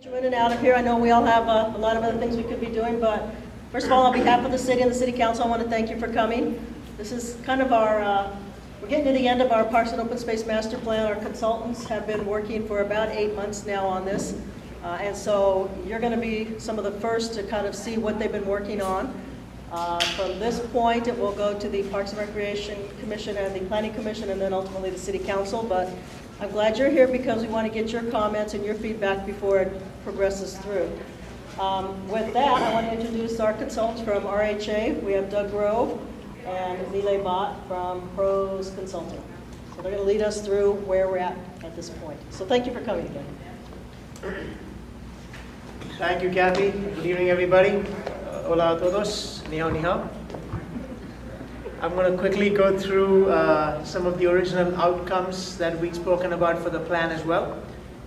Get you in and out of here. I know we all have a lot of other things we could be doing, but first of all, on behalf of the city and the city council, I want to thank you for coming. This is kind of our, we're getting to the end of our Parks and Open Space Master Plan. Our consultants have been working for about 8 months now on this. And so you're going to be some of the first to kind of see what they've been working on. From this point, it will go to the Parks and Recreation Commission and the Planning Commission, and then ultimately the City Council. But I'm glad you're here because we want to get your comments and your feedback before it progresses through. With that, I want to introduce our consultants from RHA. We have Doug Grove and Nile Bott from Pros Consulting. So they're going to lead us through where we're at this point. So thank you for coming again. Thank you, Kathy. Good evening, everybody. Hola a todos. Ni hao, ni hao. I'm going to quickly go through some of the original outcomes that we'd spoken about for the plan as well.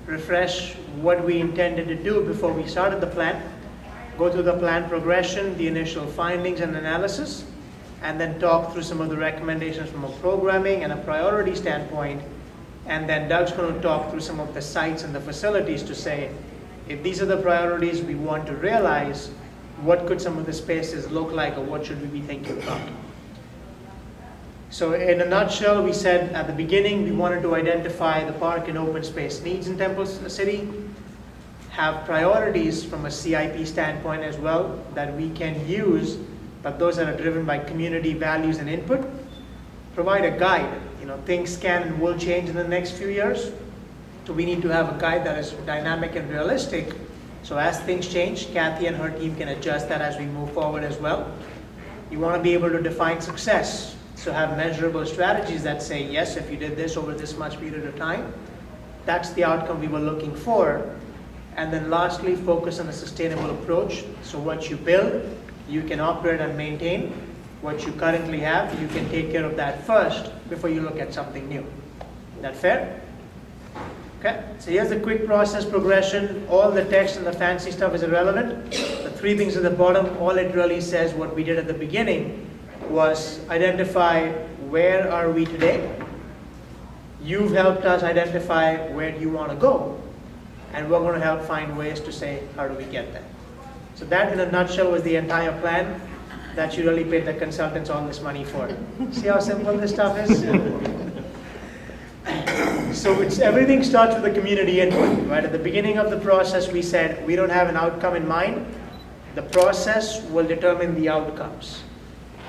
Refresh what we intended to do before we started the plan. Go through the plan progression, the initial findings and analysis, and then talk through some of the recommendations from a programming and a priority standpoint. And then Doug's going to talk through some of the sites and the facilities to say, if these are the priorities we want to realize, what could some of the spaces look like, or what should we be thinking about? So in a nutshell, we said at the beginning we wanted to identify the park and open space needs in Temple City, have priorities from a CIP standpoint as well that we can use, but those that are driven by community values and input, provide a guide. Things can and will change in the next few years. So we need to have a guide that is dynamic and realistic. So as things change, Kathy and her team can adjust that as we move forward as well. You want to be able to define success. So have measurable strategies that say, yes, if you did this over this much period of time, that's the outcome we were looking for. And then lastly, focus on a sustainable approach. So what you build, you can operate and maintain. What you currently have, you can take care of that first before you look at something new. Is that fair? Okay, so here's the quick process progression. All the text and the fancy stuff is irrelevant. The three things at the bottom, all it really says, what we did at the beginning was identify where are we today. You've helped us identify where do you want to go. And we're going to help find ways to say, how do we get there? So that in a nutshell was the entire plan that you really paid the consultants all this money for. See how simple this stuff is? So everything starts with the community input, right? At the beginning of the process, we said we don't have an outcome in mind. The process will determine the outcomes.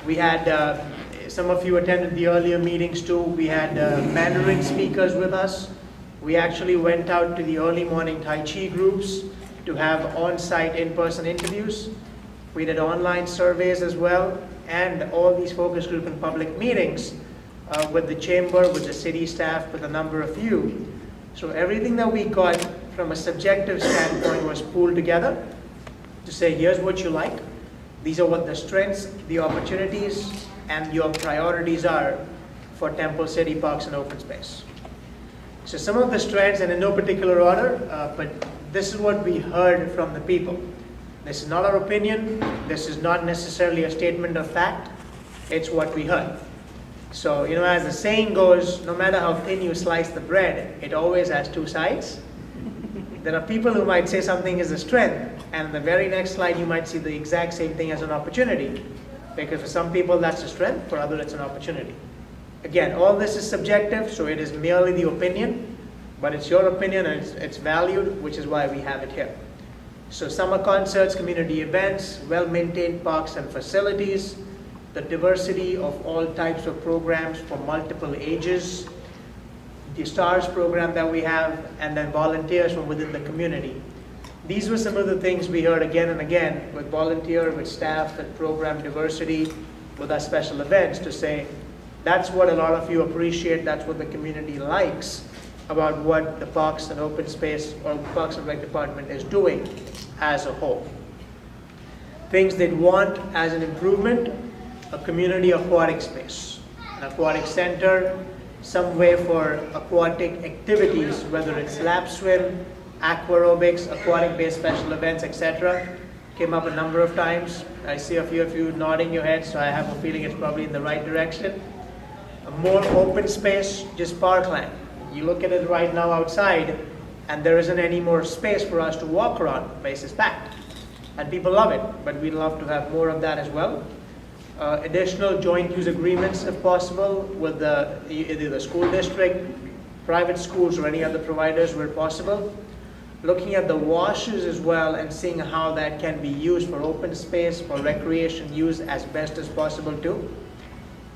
We had, some of you attended the earlier meetings too. We had Mandarin speakers with us. We actually went out to the early morning Tai Chi groups to have on-site in-person interviews. We did online surveys as well, and all these focus group and public meetings with the chamber, with the city staff, with a number of you. So everything that we got from a subjective standpoint was pooled together to say, here's what you like. These are what the strengths, the opportunities, and your priorities are for Temple City Parks and Open Space. So some of the strengths, and in no particular order, but this is what we heard from the people. This is not our opinion. This is not necessarily a statement of fact. It's what we heard. So, as the saying goes, no matter how thin you slice the bread, it always has two sides. There are people who might say something is a strength, and in the very next slide you might see the exact same thing as an opportunity. Because for some people that's a strength, for others it's an opportunity. Again, all this is subjective, so it is merely the opinion, but it's your opinion and it's valued, which is why we have it here. So summer concerts, community events, well-maintained parks and facilities, the diversity of all types of programs for multiple ages, the STARS program that we have, and then volunteers from within the community. These were some of the things we heard again and again with volunteer, with staff, with program diversity, with our special events to say, that's what a lot of you appreciate, that's what the community likes about what the Parks and Open Space or Parks and Rec Department is doing as a whole. Things they'd want as an improvement, a community aquatic space, an aquatic center, some way for aquatic activities, whether it's lap swim, aquarobics, aquatic-based special events, etc. Came up a number of times. I see a few of you nodding your heads, so I have a feeling it's probably in the right direction. A more open space, just parkland. You look at it right now outside, and there isn't any more space for us to walk around. The place is packed, and people love it, but we'd love to have more of that as well. Additional joint use agreements, if possible, with either the school district, private schools, or any other providers where possible. Looking at the washes as well and seeing how that can be used for open space, for recreation use as best as possible too.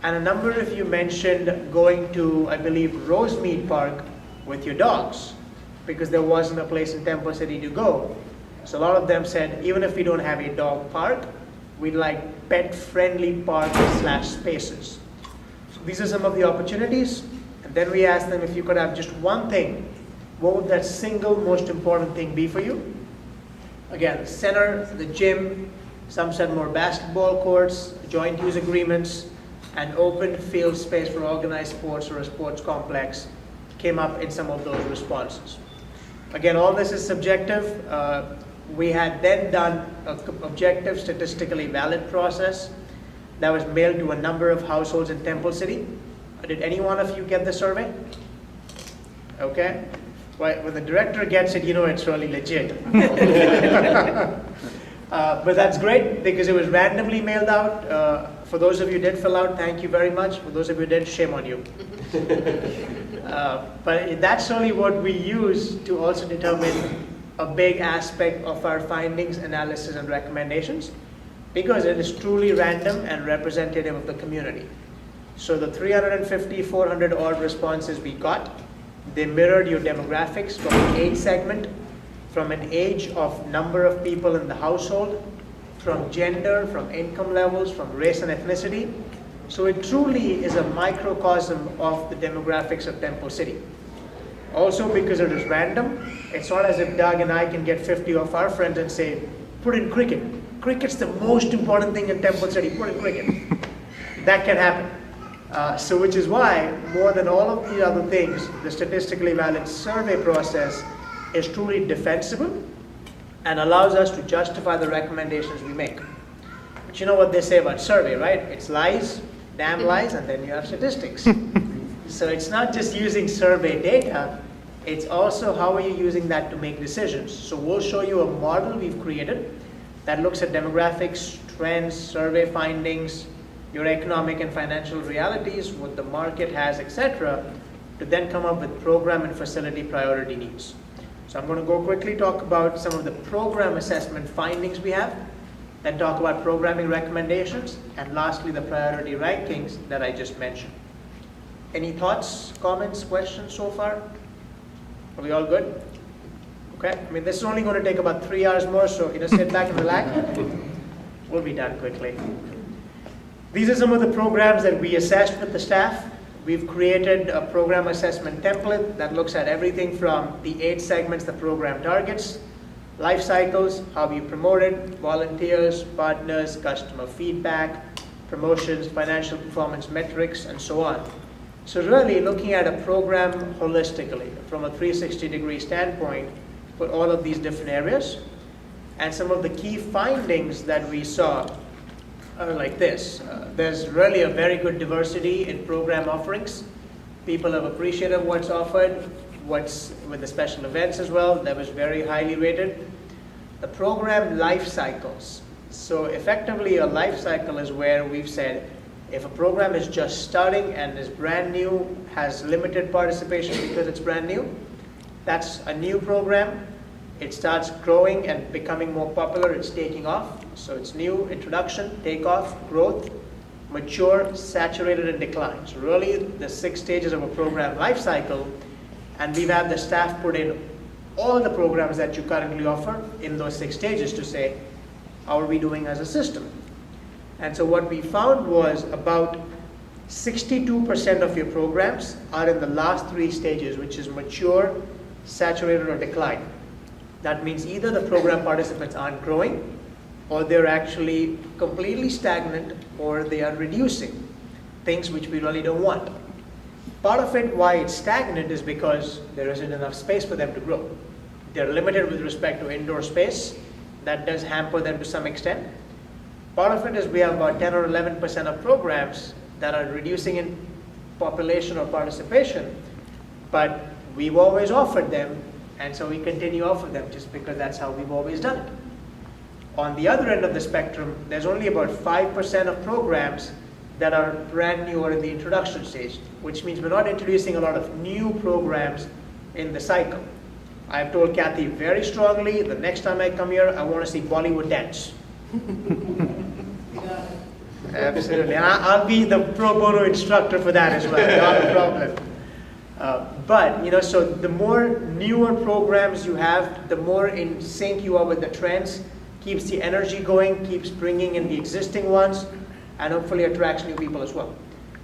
And a number of you mentioned going to, I believe, Rosemead Park with your dogs, because there wasn't a place in Temple City to go. So a lot of them said, even if we don't have a dog park, we'd like pet-friendly park/spaces. So these are some of the opportunities. And then we asked them, if you could have just one thing, what would that single most important thing be for you? Again, the center, the gym, some said more basketball courts, joint use agreements, and open field space for organized sports or a sports complex came up in some of those responses. Again, all this is subjective. We had then done an objective, statistically valid process that was mailed to a number of households in Temple City. Did any one of you get the survey? Okay. Well, when the director gets it, you know it's really legit. But that's great because it was randomly mailed out. For those of you who did fill out, thank you very much. For those of you who didn't, shame on you. But that's really what we use to also determine a big aspect of our findings, analysis, and recommendations, because it is truly random and representative of the community. So the 350, 400 odd responses we got, they mirrored your demographics from an age segment, from an age of number of people in the household, from gender, from income levels, from race and ethnicity. So it truly is a microcosm of the demographics of Temple City. Also, because it is random, it's not as if Doug and I can get 50 of our friends and say, put in cricket. Cricket's the most important thing in Temple City, put in cricket. That can happen. So which is why, more than all of the other things, the statistically valid survey process is truly defensible and allows us to justify the recommendations we make. But you know what they say about survey, right? It's lies, damn lies, and then you have statistics. So it's not just using survey data, it's also how are you using that to make decisions. So we'll show you a model we've created that looks at demographics, trends, survey findings, your economic and financial realities, what the market has, etc., to then come up with program and facility priority needs. So I'm going to go quickly talk about some of the program assessment findings we have, then talk about programming recommendations, and lastly the priority rankings that I just mentioned. Any thoughts, comments, questions so far? Are we all good? Okay, I mean this is only going to take about 3 hours more, so sit back and relax. We'll be done quickly. These are some of the programs that we assessed with the staff. We've created a program assessment template that looks at everything from the 8 segments the program targets, life cycles, how we promote it, volunteers, partners, customer feedback, promotions, financial performance metrics, and so on. So really looking at a program holistically from a 360-degree standpoint for all of these different areas. And some of the key findings that we saw are like this. There's really a very good diversity in program offerings. People have appreciated what's offered, what's with the special events as well, that was very highly rated. The program life cycles. So effectively a life cycle is where we've said, if a program is just starting and is brand new, has limited participation because it's brand new, that's a new program. It starts growing and becoming more popular, it's taking off. So it's new, introduction, takeoff, growth, mature, saturated, and decline. So really the 6 stages of a program life cycle, and we've had the staff put in all the programs that you currently offer in those 6 stages to say, how are we doing as a system? And so what we found was about 62% of your programs are in the last 3 stages, which is mature, saturated, or decline. That means either the program participants aren't growing, or they're actually completely stagnant, or they are reducing, things which we really don't want. Part of it, why it's stagnant, is because there isn't enough space for them to grow. They're limited with respect to indoor space. That does hamper them to some extent. Part of it is we have about 10 or 11% of programs that are reducing in population or participation, but we've always offered them And so we continue off of them just because that's how we've always done it. On the other end of the spectrum, there's only about 5% of programs that are brand new or in the introduction stage, which means we're not introducing a lot of new programs in the cycle. I've told Kathy very strongly, the next time I come here, I want to see Bollywood dance. Absolutely, and I'll be the pro bono instructor for that as well, not a problem. But, so the more newer programs you have, the more in sync you are with the trends, keeps the energy going, keeps bringing in the existing ones, and hopefully attracts new people as well.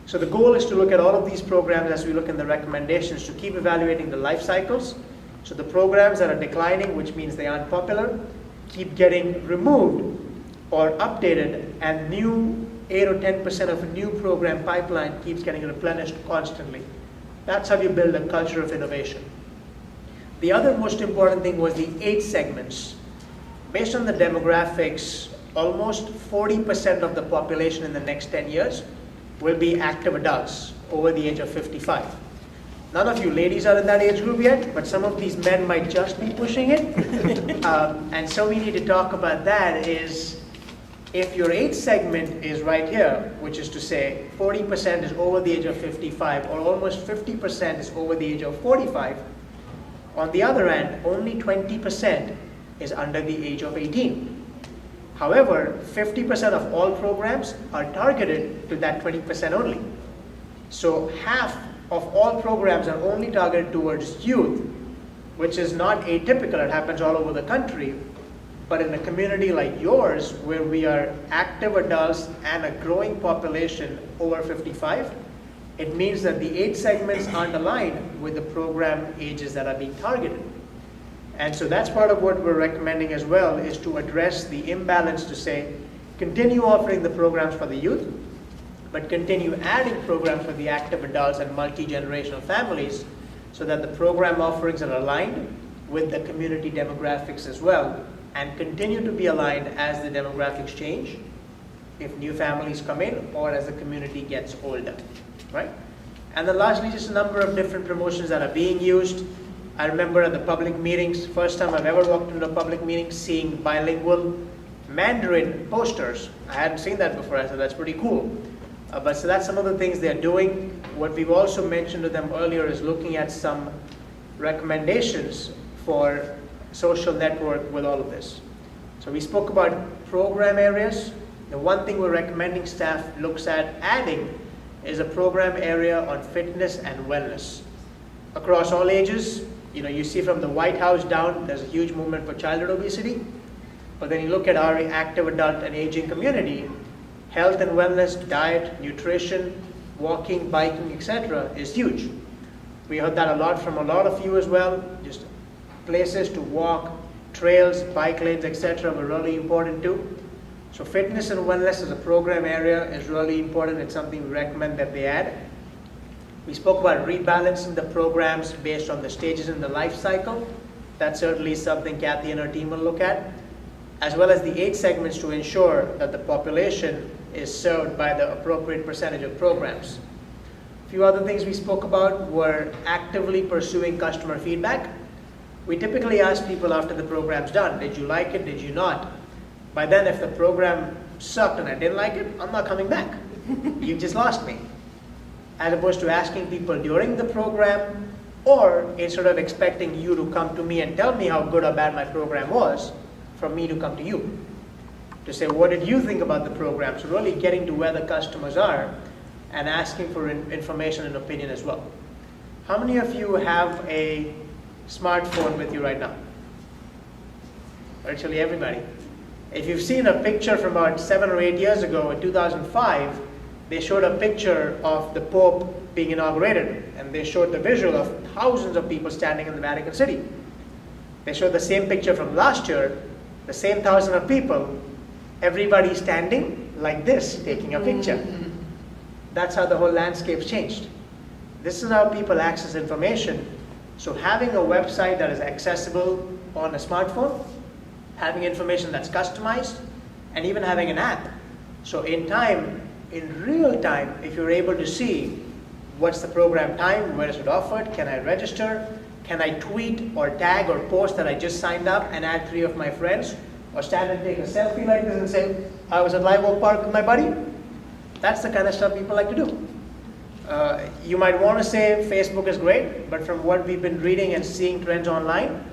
So the goal is to look at all of these programs as we look in the recommendations to keep evaluating the life cycles. So the programs that are declining, which means they aren't popular, keep getting removed or updated, and new 8 or 10% of a new program pipeline keeps getting replenished constantly. That's how you build a culture of innovation. The other most important thing was the 8 segments. Based on the demographics, almost 40% of the population in the next 10 years will be active adults over the age of 55. None of you ladies are in that age group yet, but some of these men might just be pushing it. And so we need to talk about that is, if your 8 segment is right here, which is to say 40% is over the age of 55 or almost 50% is over the age of 45, on the other end, only 20% is under the age of 18. However, 50% of all programs are targeted to that 20% only. So half of all programs are only targeted towards youth, which is not atypical. It happens all over the country. But in a community like yours, where we are active adults and a growing population over 55, it means that the 8 segments aren't aligned with the program ages that are being targeted. And so that's part of what we're recommending as well, is to address the imbalance to say, continue offering the programs for the youth, but continue adding programs for the active adults and multi-generational families so that the program offerings are aligned with the community demographics as well, and continue to be aligned as the demographics change, if new families come in or as the community gets older, right? And then lastly, just a number of different promotions that are being used. I remember at the public meetings, first time I've ever walked into a public meeting, seeing bilingual Mandarin posters. I hadn't seen that before. I said, that's pretty cool. But so that's some of the things they're doing. What we've also mentioned to them earlier is looking at some recommendations for social network with all of this. So we spoke about program areas. The one thing we're recommending staff looks at adding is a program area on fitness and wellness. Across all ages, you see from the White House down, there's a huge movement for childhood obesity. But then you look at our active adult and aging community, health and wellness, diet, nutrition, walking, biking, etc. is huge. We heard that a lot from a lot of you as well. Just places to walk, trails, bike lanes, etc. were really important too. So fitness and wellness as a program area is really important. It's something we recommend that they add. We spoke about rebalancing the programs based on the stages in the life cycle. That's certainly something Kathy and her team will look at, as well as the 8 segments to ensure that the population is served by the appropriate percentage of programs. A few other things we spoke about were actively pursuing customer feedback. We typically ask people after the program's done, did you like it, did you not? By then, if the program sucked and I didn't like it, I'm not coming back. You've just lost me. As opposed to asking people during the program, or instead of expecting you to come to me and tell me how good or bad my program was, for me to come to you. To say, what did you think about the program? So really getting to where the customers are and asking for information and opinion as well. How many of you have a smartphone with you right now? Virtually everybody. If you've seen a picture from about 7 or 8 years ago, in 2005, they showed a picture of the Pope being inaugurated, and they showed the visual of thousands of people standing in the Vatican City. They showed the same picture from last year, the same thousands of people, everybody standing like this, taking a picture. That's how the whole landscape's changed. This is how people access information. So having a website that is accessible on a smartphone, having information that's customized, and even having an app. So in real time, if you're able to see what's the program time, where is it offered, can I register, Can I tweet or tag or post that I just signed up and add 3 of my friends? Or stand and take a selfie like this and say, I was at Live Oak Park with my buddy? That's the kind of stuff people like to do. You might want to say Facebook is great, but from what we've been reading and seeing trends online,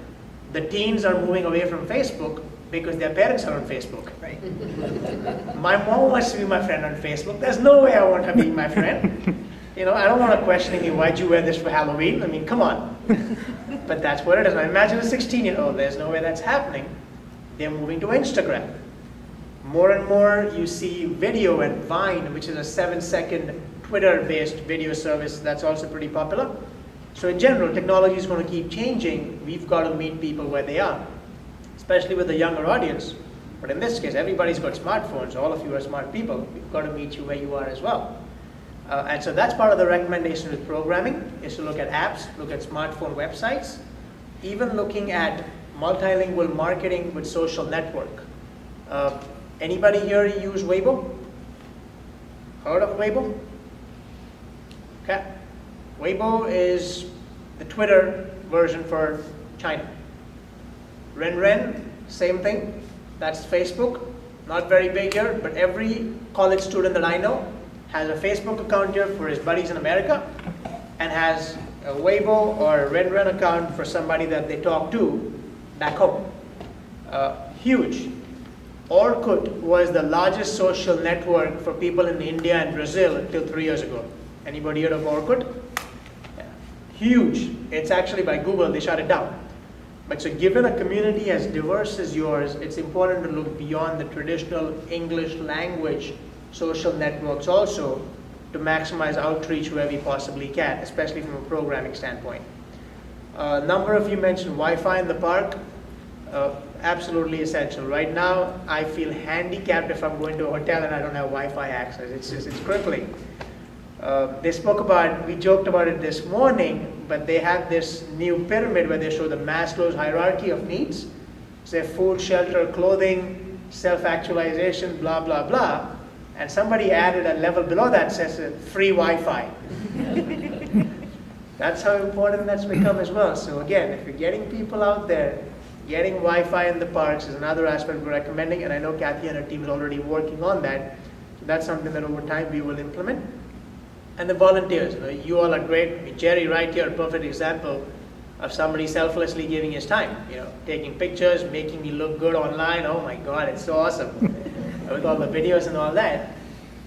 the teens are moving away from Facebook because their parents are on Facebook. Right. My mom wants to be my friend on Facebook. There's no way I want her being my friend. I don't want her questioning me, why'd you wear this for Halloween? I mean, come on. But that's what it is. Now imagine a 16-year-old, there's no way that's happening. They're moving to Instagram. More and more you see video and Vine, which is a 7-second Twitter-based video service that's also pretty popular. So in general, technology is going to keep changing. We've got to meet people where they are, especially with the younger audience. But in this case, everybody's got smartphones. All of you are smart people. We've got to meet you where you are as well. And so that's part of the recommendation with programming, is to look at apps, look at smartphone websites, even looking at multilingual marketing with social network. Anybody here use Weibo? Heard of Weibo? Okay. Weibo is the Twitter version for China. Renren, same thing. That's Facebook. Not very big here, but every college student that I know has a Facebook account here for his buddies in America, and has a Weibo or a Renren account for somebody that they talk to back home. Huge. Orkut was the largest social network for people in India and Brazil until 3 years ago. Anybody heard of Orkut? Yeah. Huge. It's actually by Google, they shut it down. But so given a community as diverse as yours, it's important to look beyond the traditional English language social networks also to maximize outreach where we possibly can, especially from a programming standpoint. A number of you mentioned Wi-Fi in the park. Absolutely essential. Right now, I feel handicapped if I'm going to a hotel and I don't have Wi-Fi access. It's crippling. We joked about it this morning, but they have this new pyramid where they show the Maslow's hierarchy of needs. Say food, shelter, clothing, self-actualization, blah, blah, blah. And somebody added a level below that says free Wi-Fi. That's how important that's become as well. So again, if you're getting people out there, getting Wi-Fi in the parks is another aspect we're recommending, and I know Kathy and her team is already working on that. So that's something that over time we will implement. And the volunteers, you all are great. Jerry right here, a perfect example of somebody selflessly giving his time. Taking pictures, making me look good online. Oh my God, it's so awesome. With all the videos and all that.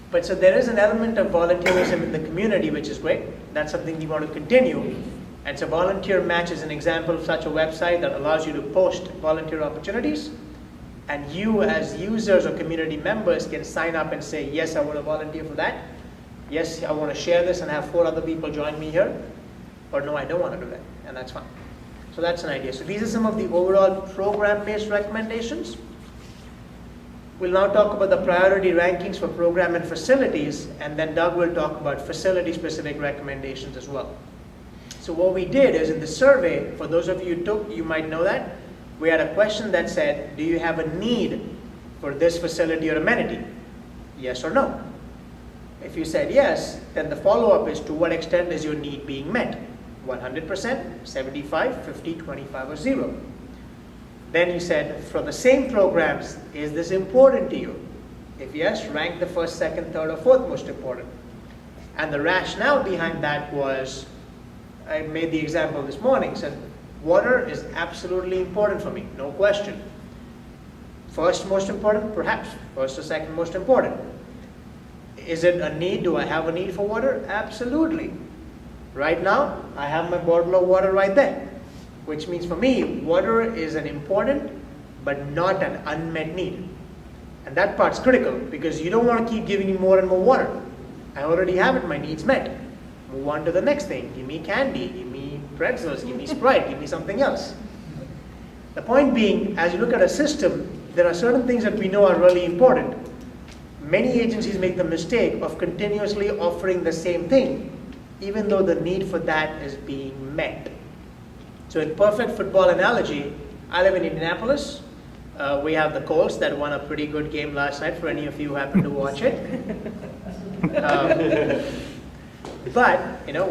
But so there is an element of volunteerism in the community, which is great. That's something we want to continue. And so Volunteer Match is an example of such a website that allows you to post volunteer opportunities. And you as users or community members can sign up and say, yes, I want to volunteer for that. Yes, I want to share this and have 4 other people join me here. Or no, I don't want to do that. And that's fine. So that's an idea. So these are some of the overall program-based recommendations. We'll now talk about the priority rankings for program and facilities, and then Doug will talk about facility-specific recommendations as well. So what we did is in the survey, for those of you who took, you might know that, we had a question that said, do you have a need for this facility or amenity? Yes or no? If you said yes, then the follow-up is to what extent is your need being met? 100%, 75, 50, 25, or 0. Then you said, for the same programs, is this important to you? If yes, rank the first, second, third, or fourth most important. And the rationale behind that was, I made the example this morning, said, water is absolutely important for me, no question. First most important, perhaps. First or second most important. Is it a need? Do I have a need for water? Absolutely. Right now, I have my bottle of water right there. Which means for me, water is an important but not an unmet need. And that part's critical because you don't want to keep giving me more and more water. I already have it, my needs met. Move on to the next thing. Give me candy, give me pretzels, give me Sprite, give me something else. The point being, as you look at a system, there are certain things that we know are really important. Many agencies make the mistake of continuously offering the same thing, even though the need for that is being met. So in perfect football analogy, I live in Indianapolis. We have the Colts that won a pretty good game last night for any of you who happened to watch it. But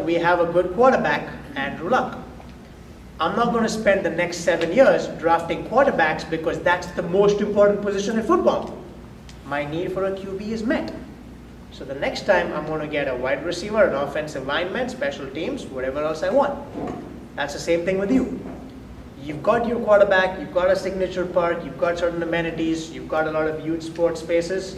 we have a good quarterback, Andrew Luck. I'm not going to spend the next 7 years drafting quarterbacks because that's the most important position in football. My need for a QB is met. So the next time I'm going to get a wide receiver, an offensive lineman, special teams, whatever else I want. That's the same thing with you. You've got your quarterback, you've got a signature park, you've got certain amenities, you've got a lot of youth sports spaces.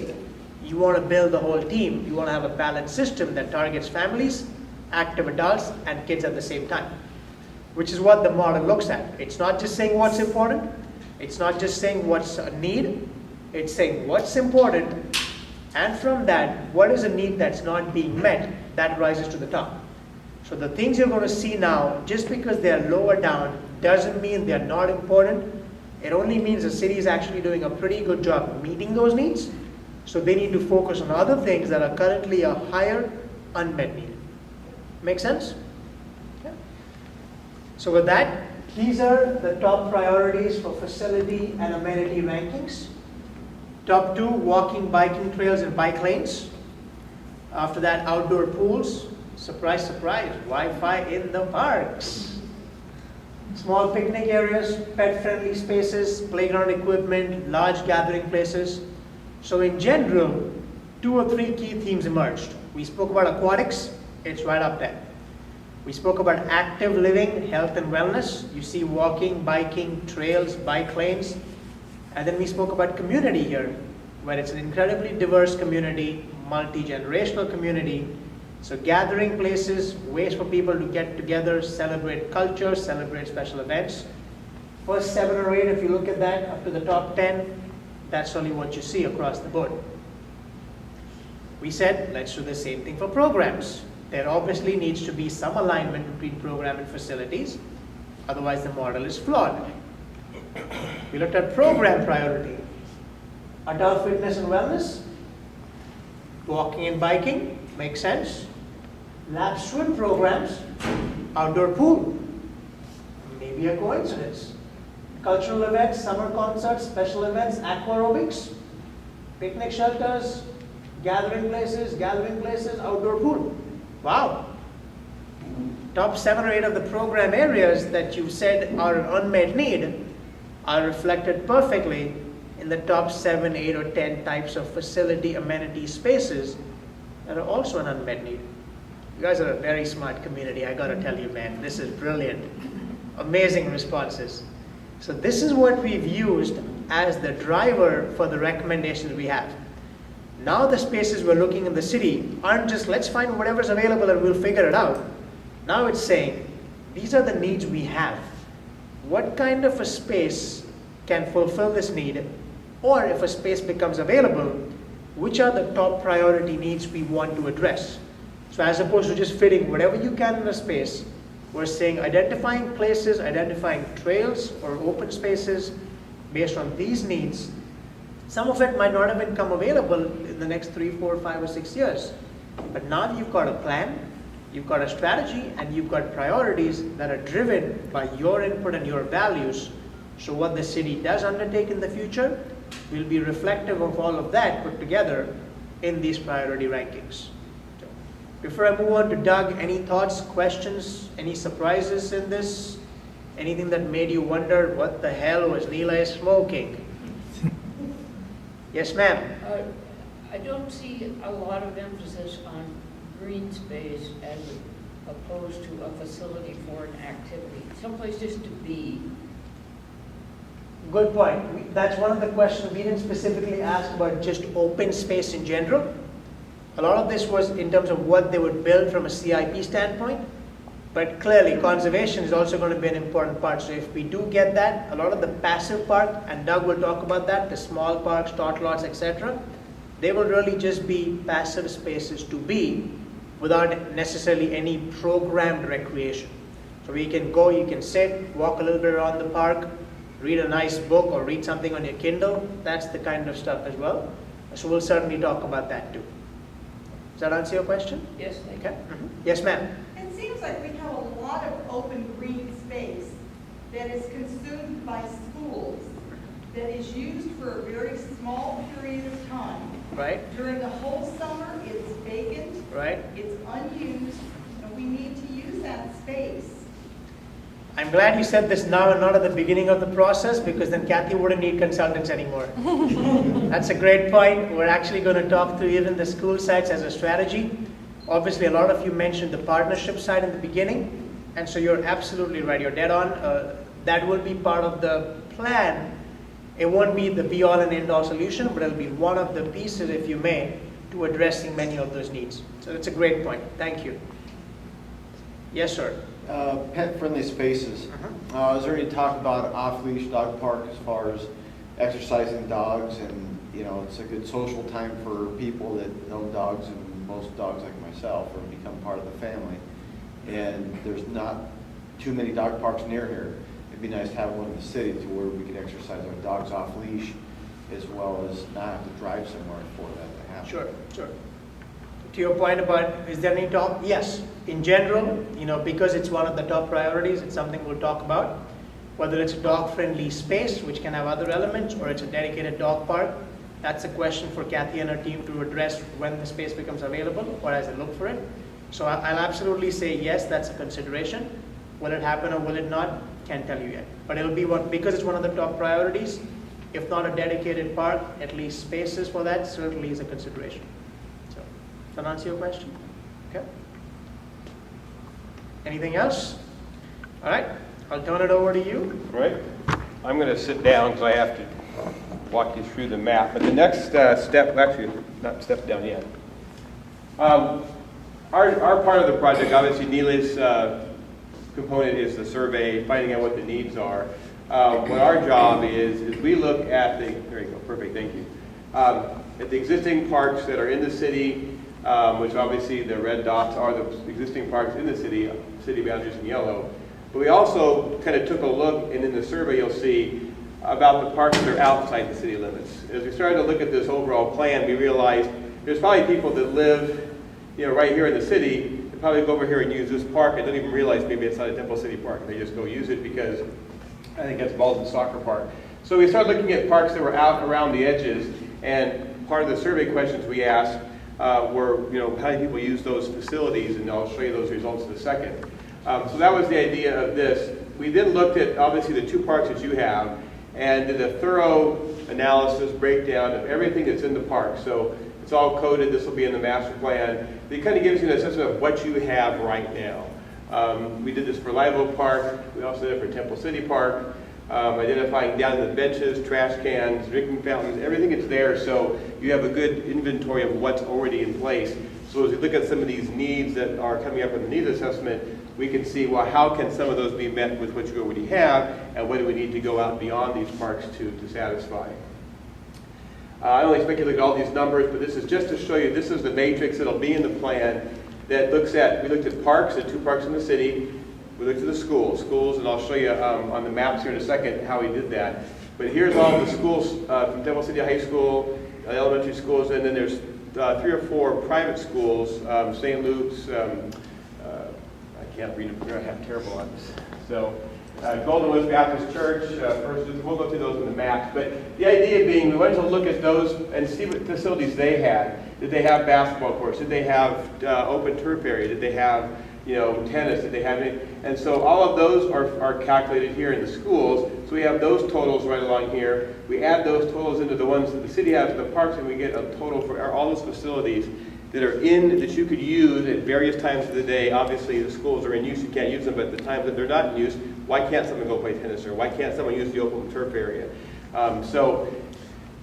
You want to build the whole team. You want to have a balanced system that targets families, active adults, and kids at the same time, which is what the model looks at. It's not just saying what's important. It's not just saying what's a need. It's saying what's important, and from that, what is a need that's not being met, that rises to the top. So the things you're going to see now, just because they're lower down, doesn't mean they're not important. It only means the city is actually doing a pretty good job meeting those needs. So they need to focus on other things that are currently a higher unmet need. Make sense? Yeah. So with that, these are the top priorities for facility and amenity rankings. Top 2, walking, biking trails, and bike lanes. After that, outdoor pools. Surprise, surprise, Wi-Fi in the parks. Small picnic areas, pet-friendly spaces, playground equipment, large gathering places. So in general, 2 or 3 key themes emerged. We spoke about aquatics, it's right up there. We spoke about active living, health and wellness. You see walking, biking, trails, bike lanes. And then we spoke about community here, where it's an incredibly diverse community, multi-generational community. So gathering places, ways for people to get together, celebrate culture, celebrate special events. First 7 or 8, if you look at that, up to the top 10, that's only what you see across the board. We said, let's do the same thing for programs. There obviously needs to be some alignment between program and facilities, otherwise the model is flawed. We looked at program priority. Adult fitness and wellness, walking and biking, makes sense. Lap swim programs, outdoor pool, maybe a coincidence. Cultural events, summer concerts, special events, aqua aerobics, picnic shelters, gathering places, outdoor pool. Wow. Top 7 or 8 of the program areas that you've said are an unmet need are reflected perfectly in the top 7, 8, or 10 types of facility amenity spaces that are also an unmet need. You guys are a very smart community, I gotta tell you, man. This is brilliant. Amazing responses. So this is what we've used as the driver for the recommendations we have. Now the spaces we're looking in the city aren't just let's find whatever's available and we'll figure it out. Now it's saying, these are the needs we have. What kind of a space can fulfill this need? Or if a space becomes available, which are the top priority needs we want to address? So as opposed to just fitting whatever you can in a space, we're saying identifying places, identifying trails or open spaces based on these needs. Some of it might not have become available in the next 3, 4, 5, or 6 years. But now you've got a plan, you've got a strategy, and you've got priorities that are driven by your input and your values. So what the city does undertake in the future will be reflective of all of that put together in these priority rankings. So, before I move on to Doug, any thoughts, questions, any surprises in this? Anything that made you wonder what the hell was Neela smoking? Yes, ma'am. I don't see a lot of emphasis on green space as opposed to a facility for an activity, someplace just to be. Good point. That's one of the questions. We didn't specifically ask about just open space in general. A lot of this was in terms of what they would build from a CIP standpoint. But clearly, conservation is also going to be an important part. So if we do get that, a lot of the passive part, and Doug will talk about that, the small parks, tot lots, etc., they will really just be passive spaces to be without necessarily any programmed recreation. So you can go, you can sit, walk a little bit around the park, read a nice book or read something on your Kindle. That's the kind of stuff as well. So we'll certainly talk about that too. Does that answer your question? Yes, thank you. Okay. Mm-hmm. Yes, ma'am. It seems like we have a lot of open green space that is consumed by schools, that is used for a very small period of time. Right. During the whole summer, it's vacant. Right. It's unused, and we need to use that space. I'm glad you said this now and not at the beginning of the process, because then Kathy wouldn't need consultants anymore. That's a great point. We're actually going to talk through even the school sites as a strategy. Obviously, a lot of you mentioned the partnership side in the beginning, and so you're absolutely right. You're dead on. That will be part of the plan. It won't be the be-all and end-all solution, but it'll be one of the pieces, if you may, to addressing many of those needs. So that's a great point. Thank you. Yes, sir. Pet-friendly spaces. Is there any talk about off-leash dog park as far as exercising dogs, and it's a good social time for people that know dogs, and most dogs like myself have become part of the family. And there's not too many dog parks near here. It'd be nice to have one in the city to where we can exercise our dogs off-leash, as well as not have to drive somewhere for that to happen. Sure, sure. To your point about, is there any talk? Yes. In general, because it's one of the top priorities, it's something we'll talk about. Whether it's a dog-friendly space, which can have other elements, or it's a dedicated dog park, that's a question for Kathy and her team to address when the space becomes available, or as they look for it. So I'll absolutely say yes, that's a consideration. Will it happen or will it not? Can't tell you yet. But it'll be one, because it's one of the top priorities. If not a dedicated park, at least spaces for that certainly is a consideration. So, does that answer your question? Okay. Anything else? All right, I'll turn it over to you. Right. I'm going to sit down because I have to walk you through the map. But the next step, actually, not step down yet. Our part of the project, obviously, Neela's component is the survey, finding out what the needs are. What our job is we look at the, there you go, perfect, thank you. At the existing parks that are in the city, which obviously the red dots are the existing parks in the city boundaries in yellow. But we also kind of took a look, and in the survey you'll see about the parks that are outside the city limits. As we started to look at this overall plan, we realized there's probably people that live right here in the city, they probably go over here and use this park and don't even realize maybe it's not a Temple City park. They just go use it because I think that's Baldwin Soccer Park. So we started looking at parks that were out around the edges, and part of the survey questions we asked were, how do people use those facilities, and I'll show you those results in a second. So that was the idea of this. We then looked at, obviously, the two parks that you have, and did a thorough analysis, breakdown of everything that's in the park. So it's all coded, this will be in the master plan. It kind of gives you an assessment of what you have right now. We did this for Live Oak Park, we also did it for Temple City Park, identifying down to the benches, trash cans, drinking fountains, everything is there, so you have a good inventory of what's already in place. So as we look at some of these needs that are coming up in the needs assessment, we can see, well, how can some of those be met with what you already have, and what do we need to go out beyond these parks to satisfy. I don't expect you to look at all these numbers, but this is just to show you, this is the matrix that'll be in the plan that looks at, we looked at parks, the two parks in the city, we looked at the schools, and I'll show you on the maps here in a second how we did that. But here's all the schools from Temple City High School, elementary schools, and then there's 3 or 4 private schools, St. Luke's, I can't read them, I have terrible on this. So, Golden Woods Baptist Church, we'll go through those in the maps. But the idea being, we wanted to look at those and see what facilities they had. Did they have basketball courts? Did they have open turf area? Did they have tennis? Did they have any? And so all of those are calculated here in the schools. So we have those totals right along here. We add those totals into the ones that the city has in the parks, and we get a total for all those facilities that are that you could use at various times of the day. Obviously, the schools are in use, you can't use them, but at the times that they're not in use, why can't someone go play tennis, or why can't someone use the open turf area? So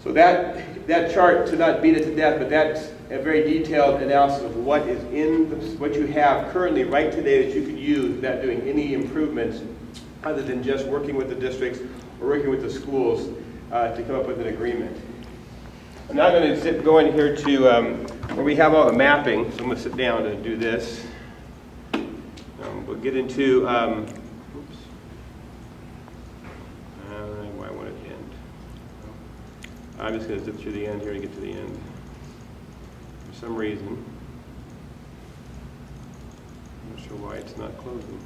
that chart, to not beat it to death, but that's a very detailed analysis of what is in what you have currently right today that you could use without doing any improvements other than just working with the districts or working with the schools to come up with an agreement. I'm now going to go in here to where we have all the mapping. So I'm going to sit down and do this. We'll get into, oops. Why won't it end? I'm just going to zip through the end here to get to the end. For some reason, I'm not sure why it's not closing.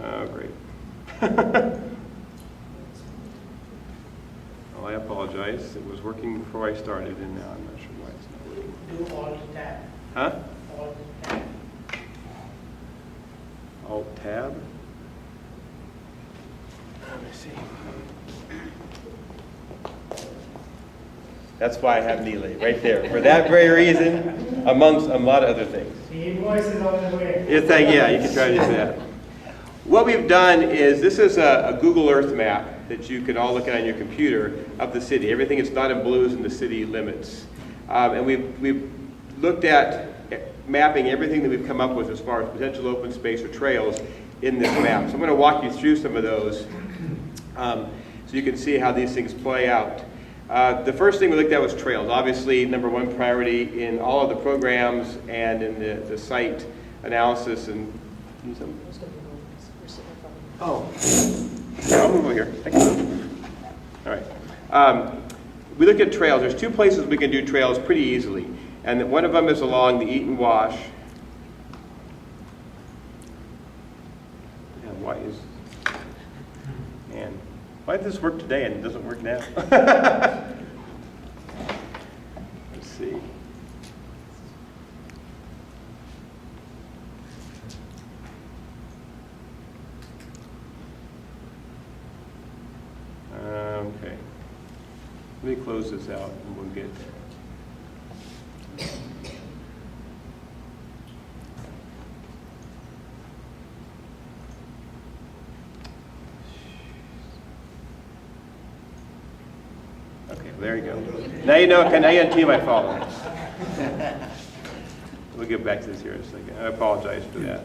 Oh, great. Well, I apologize. It was working before I started, and now I'm not sure why it's not working. Do Alt-Tab. Huh? Alt-Tab. Alt-Tab? Let me see. That's why I have Neely, right there. For that very reason, amongst a lot of other things. The invoice is on the way. Yeah, you can try to do that. What we've done is, this is a Google Earth map that you can all look at on your computer of the city. Everything is not in blue is in the city limits. And we've looked at mapping everything that we've come up with as far as potential open space or trails in this map. So I'm going to walk you through some of those so you can see how these things play out. The first thing we looked at was trails. Obviously, number one priority in all of the programs and in the site analysis and oh, I'll move over here. Thank you. All right. We look at trails. There's two places we can do trails pretty easily, and one of them is along the Eaton Wash. Yeah, why did this work today and it doesn't work now? Let's see. Okay. Let me close this out and we'll get there. Okay, there you go. Now you know, now you see my fault. We'll get back to this here in a second. I apologize for that.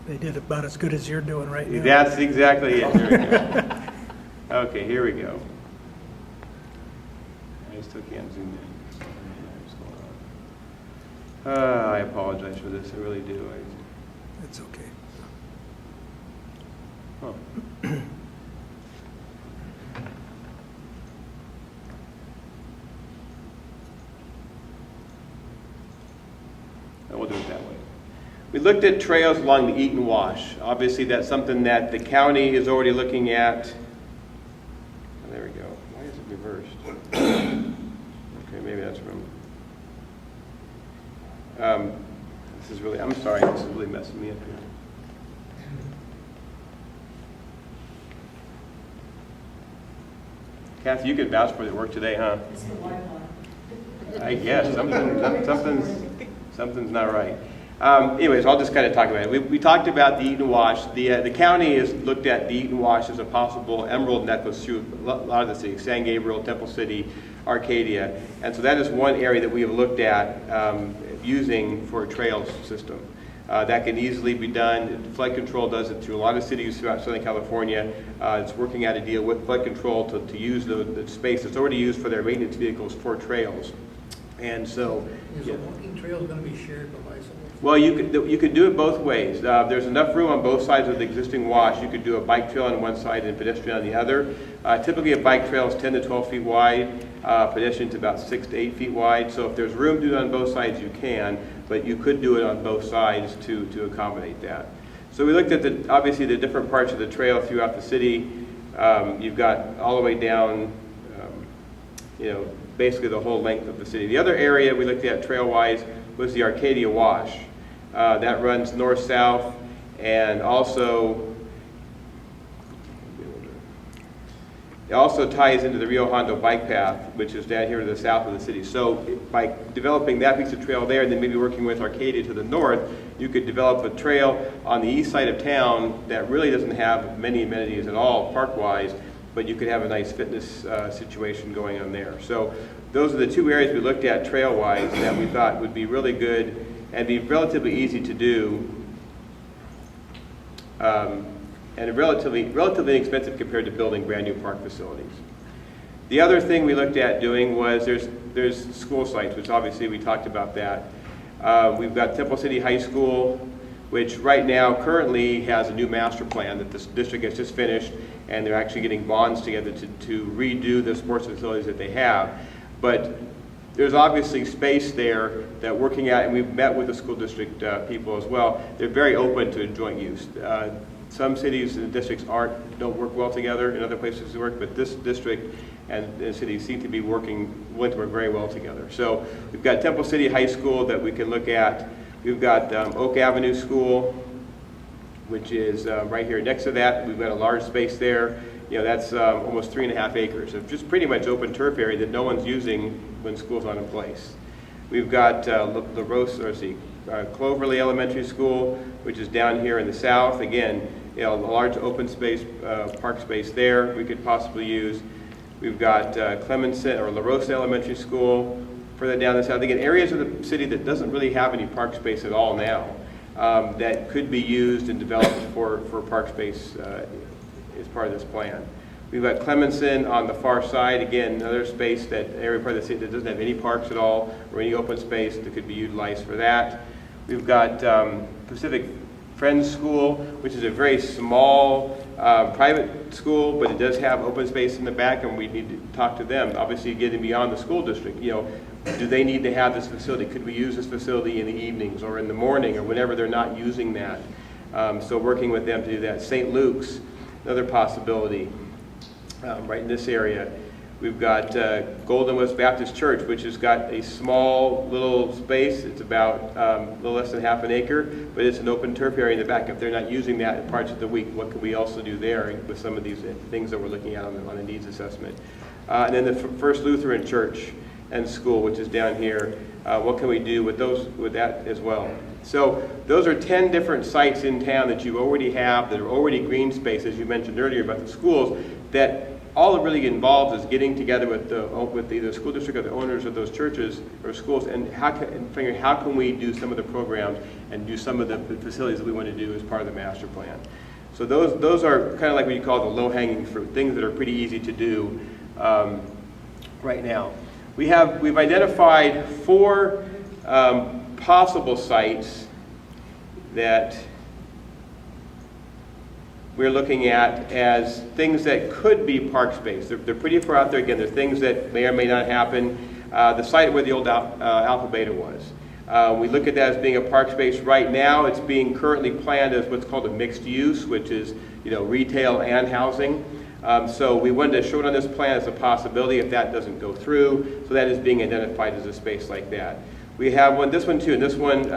They did about as good as you're doing right now. That's exactly it. There we go. Okay, here we go. I still can't zoom in. What's going on? I apologize for this. I really do. It's okay. Oh. We'll do it that way. We looked at trails along the Eaton Wash. Obviously, that's something that the county is already looking at. Oh, there we go. Why is it reversed? Okay, maybe that's from. This is really, I'm sorry, this is really messing me up here. Kathy, you could vouch for the work today, huh? It's the Wi-Fi. I guess, something's not right. Anyways, I'll just kind of talk about it. We talked about the Eaton Wash. The county has looked at the Eaton Wash as a possible emerald necklace through a lot of the cities, San Gabriel, Temple City, Arcadia. And so that is one area that we have looked at using for a trails system. That can easily be done. Flood control does it through a lot of cities throughout Southern California. It's working out a deal with flood control to use the space that's already used for their maintenance vehicles for trails. And so, Is a walking trail going to be shared by bicycles? well, you could do it both ways. There's enough room on both sides of the existing wash. You could do a bike trail on one side and pedestrian on the other. Typically, a bike trail is 10 to 12 feet wide. Pedestrian's about 6 to 8 feet wide. So if there's room to do it on both sides, you can. But you could do it on both sides to accommodate that. So we looked at obviously the different parts of the trail throughout the city. You've got all the way down, basically the whole length of the city. The other area we looked at trail-wise was the Arcadia Wash. That runs north-south, and also it also ties into the Rio Hondo bike path, which is down here to the south of the city. So by developing that piece of trail there, and then maybe working with Arcadia to the north, you could develop a trail on the east side of town that really doesn't have many amenities at all park-wise, but you could have a nice fitness situation going on there. So those are the two areas we looked at trail-wise that we thought would be really good and be relatively easy to do, and relatively inexpensive compared to building brand new park facilities. The other thing we looked at doing was there's school sites, which obviously we talked about that. We've got Temple City High School, which right now currently has a new master plan that this district has just finished, and they're actually getting bonds together to redo the sports facilities that they have. But there's obviously space there that working out, and we've met with the school district people as well. They're very open to joint use. some cities and districts don't work well together, in other places they work, but this district and the city seem to be willing to work very well together. So we've got Temple City High School that we can look at. We've got Oak Avenue School, which is right here next to that. We've got a large space there. You know, that's almost 3.5 acres of just pretty much open turf area that no one's using when school's not in place. We've got Cloverly Elementary School, which is down here in the south. Again, you know, a large open space, park space there we could possibly use. We've got Clemenson or La Rosa Elementary School further down the south. Again, areas of the city that doesn't really have any park space at all now that could be used and developed for park space as part of this plan. We've got Clemenson on the far side, again, another space, that area part of the city that doesn't have any parks at all or any open space that could be utilized for that. We've got Pacific Friends School, which is a very small private school, but it does have open space in the back, and we need to talk to them. Obviously, getting beyond the school district, you know, do they need to have this facility? Could we use this facility in the evenings or in the morning or whenever they're not using that? So working with them to do that. St. Luke's, another possibility right in this area. We've got Golden West Baptist Church, which has got a small little space. It's about a little less than half an acre, but it's an open turf area in the back. If they're not using that in parts of the week, what could we also do there with some of these things that we're looking at on a needs assessment? And then the First Lutheran Church and School, which is down here. What can we do with that as well? So those are 10 different sites in town that you already have that are already green space, as you mentioned earlier about the schools, that all it really involves is getting together with either the school district or the owners of those churches or schools and figuring how can we do some of the programs and do some of the facilities that we want to do as part of the master plan. So those are kind of like what you call the low-hanging fruit, things that are pretty easy to do right now. We've identified 4 possible sites that we're looking at as things that could be park space. They're pretty far out there. Again, they're things that may or may not happen. The site where the old Alpha Beta was. We look at that as being a park space. Right now, it's being currently planned as what's called a mixed use, which is, you know, retail and housing. So we wanted to show it on this plan as a possibility if that doesn't go through. So that is being identified as a space like that. We have this one too, and this one,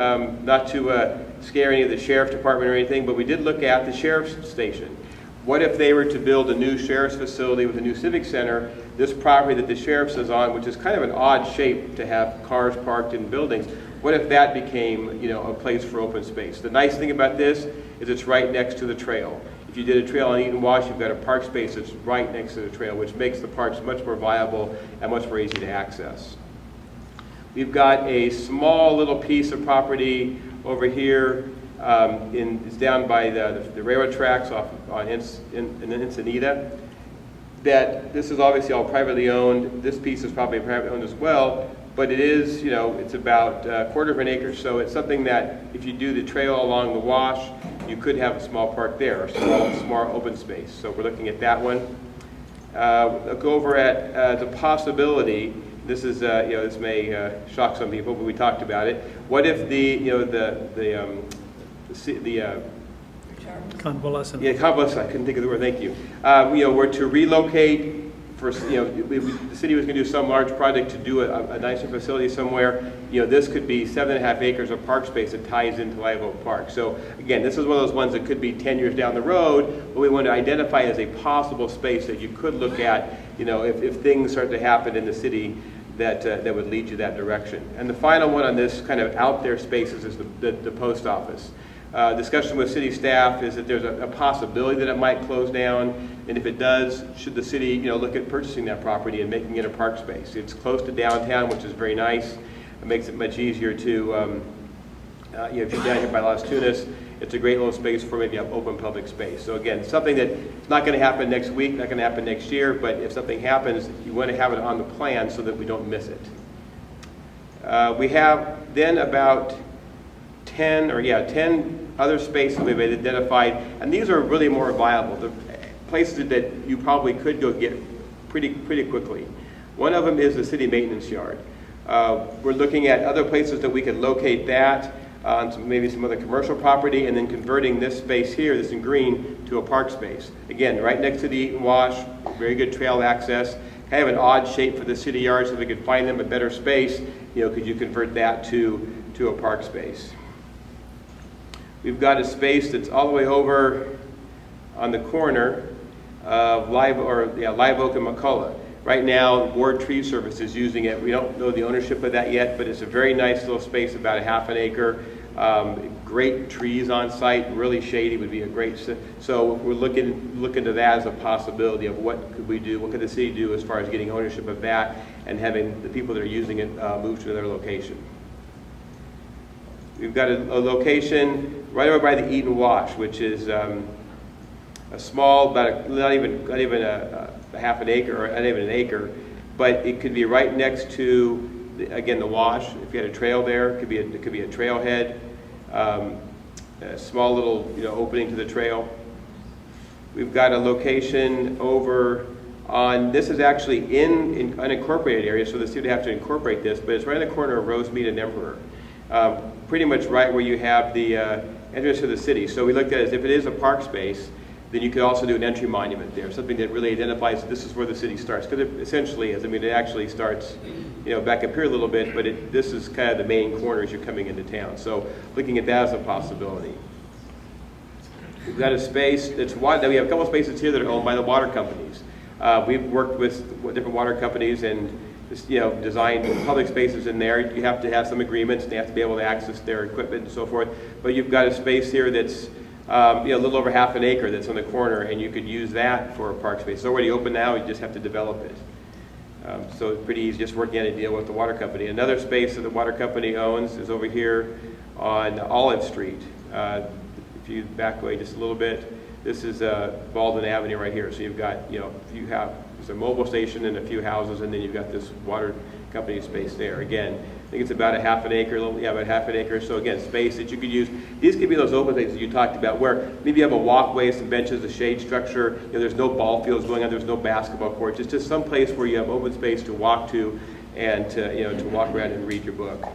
not to scare any of the sheriff department or anything, but we did look at the sheriff's station. What if they were to build a new sheriff's facility with a new civic center? This property that the sheriff's is on, which is kind of an odd shape to have cars parked in buildings, what if that became, you know, a place for open space? The nice thing about this is it's right next to the trail. If you did a trail on Eaton Wash, you've got a park space that's right next to the trail, which makes the parks much more viable and much more easy to access. We've got a small little piece of property over here. It's down by the railroad tracks in Encinitas. That this is obviously all privately owned. This piece is probably privately owned as well, but it is, you know, it's about a quarter of an acre, so it's something that if you do the trail along the wash, you could have a small park there, a small open space. So we're looking at that one. Look over at the possibility. This is, you know, this may shock some people, but we talked about it. What if Convalescent. Yeah, convalescent. I couldn't think of the word. Thank you. You know, were to relocate for, you know, the city was going to do some large project to do a nicer facility somewhere. You know, this could be 7.5 acres of park space that ties into Live Oak Park. So again, this is one of those ones that could be 10 years down the road, but we want to identify as a possible space that you could look at. You know, if things start to happen in the city that would lead you that direction. And the final one on this kind of out there spaces is the post office. Discussion with city staff is that there's a possibility that it might close down, and if it does, should the city, you know, look at purchasing that property and making it a park space. It's close to downtown, which is very nice. It makes it much easier to, you know, if you're down here by Las Tunas, it's a great little space for maybe an open public space. So again, something that it's not going to happen next week, not going to happen next year, but if something happens, you want to have it on the plan so that we don't miss it. We have then about 10 other spaces we've identified, and these are really more viable. The places that you probably could go get pretty quickly. One of them is the city maintenance yard. We're looking at other places that we could locate that. on maybe some other commercial property, and then converting this space here, this in green, to a park space. Again, right next to the Eat and Wash, very good trail access, kind of an odd shape for the city yard, so we could find them a better space. Could you convert that to a park space? We've got a space that's all the way over on the corner of Live Oak and McCullough. Right now, Ward Tree Service is using it. We don't know the ownership of that yet, but it's a very nice little space, about a half an acre. Great trees on site, really shady, would be a great, so we're looking to that as a possibility of what could we do, what could the city do as far as getting ownership of that and having the people that are using it move to another location. We've got a location right over by the Eat and Wash, which is a small, not even a half an acre, or not even an acre, but it could be right next to, again, the wash. If you had a trail there, it could be a trailhead, a small little opening to the trail. We've got a location over on, this is actually in unincorporated area, so the city would have to incorporate this, but it's right in the corner of Rosemead and Emperor. Pretty much right where you have the entrance to the city. So we looked at it as if it is a park space, then you could also do an entry monument there, something that really identifies this is where the city starts. Because it essentially is, it actually starts back up here a little bit, but this is kind of the main corner as you're coming into town. So looking at that as a possibility. We've got a space that's wide. We have a couple of spaces here that are owned by the water companies. We've worked with different water companies and designed public spaces in there. You have to have some agreements, and they have to be able to access their equipment and so forth. But you've got a space here that's a little over half an acre that's on the corner, and you could use that for a park space. It's already open now, you just have to develop it. So it's pretty easy, just working out a deal with the water company. Another space that the water company owns is over here on Olive Street. If you back away just a little bit, this is Baldwin Avenue right here. So you've got, there's a mobile station and a few houses, and then you've got this water company space there. Again, I think it's about a half an acre, about half an acre. So again, space that you could use. These could be those open spaces you talked about, where maybe you have a walkway, some benches, a shade structure. There's no ball fields going on. There's no basketball courts. It's just some place where you have open space to walk to and to walk around and read your book.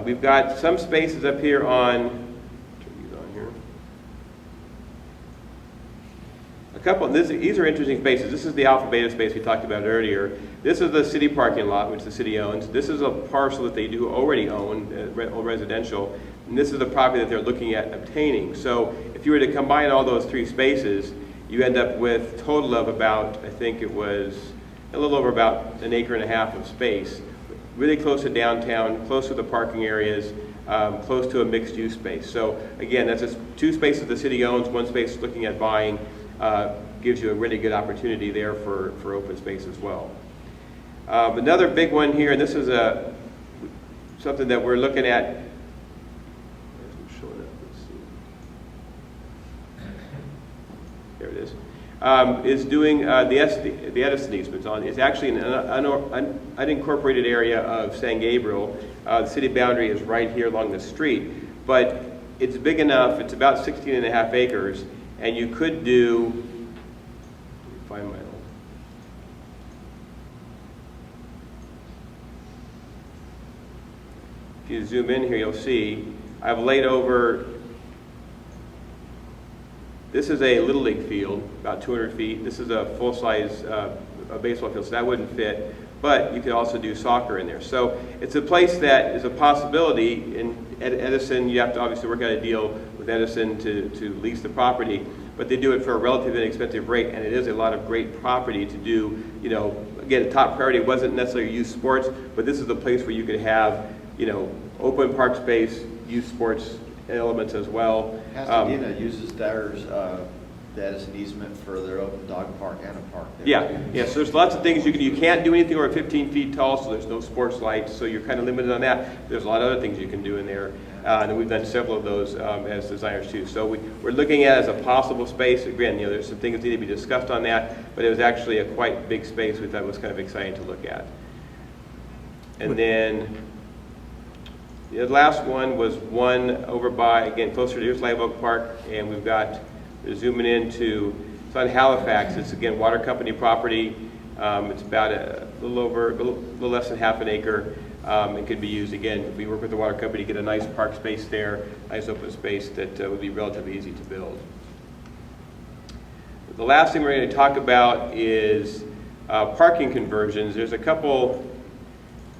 We've got some spaces up here on. These are interesting spaces. This is the Alpha Beta space we talked about earlier. This is the city parking lot, which the city owns. This is a parcel that they do already own, residential, and this is the property that they're looking at obtaining. So if you were to combine all those three spaces, you end up with a total of about, I think it was a little over about an acre and a half of space, really close to downtown, close to the parking areas, close to a mixed-use space. So again, that's just two spaces the city owns, one space looking at buying. Gives you a really good opportunity there for open space as well. Another big one here, and this is something that we're looking at. There it is doing the Edison easements on. It's actually an unincorporated area of San Gabriel. The city boundary is right here along the street, but it's big enough. It's about 16 and a half acres. And you could do, find my own. If you zoom in here, you'll see I've laid over, this is a Little League field, about 200 feet. This is a full-size baseball field, so that wouldn't fit. But you could also do soccer in there. So it's a place that is a possibility. In Edison, you have to obviously work out a deal with Edison to lease the property, but they do it for a relatively inexpensive rate, and it is a lot of great property to do. Again, the top priority wasn't necessarily youth sports, but this is the place where you could have, open park space, youth sports elements as well. Pasadena uses theirs, that is an easement for their open dog park and a park there. Yeah. So there's lots of things you can't do anything over 15 feet tall, so there's no sports lights, so you're kind of limited on that. There's a lot of other things you can do in there, and we've done several of those as designers too. So we're looking at it as a possible space. Again, there's some things that need to be discussed on that, but it was actually a quite big space we thought was kind of exciting to look at. And then the last one was one over by, again, closer to Live Oak Park, and we've got. Zooming into, it's on Halifax. It's again water company property. It's about a little less than half an acre. It could be used, again, we work with the water company to get a nice park space there, nice open space that would be relatively easy to build. The last thing we're going to talk about is parking conversions. There's a couple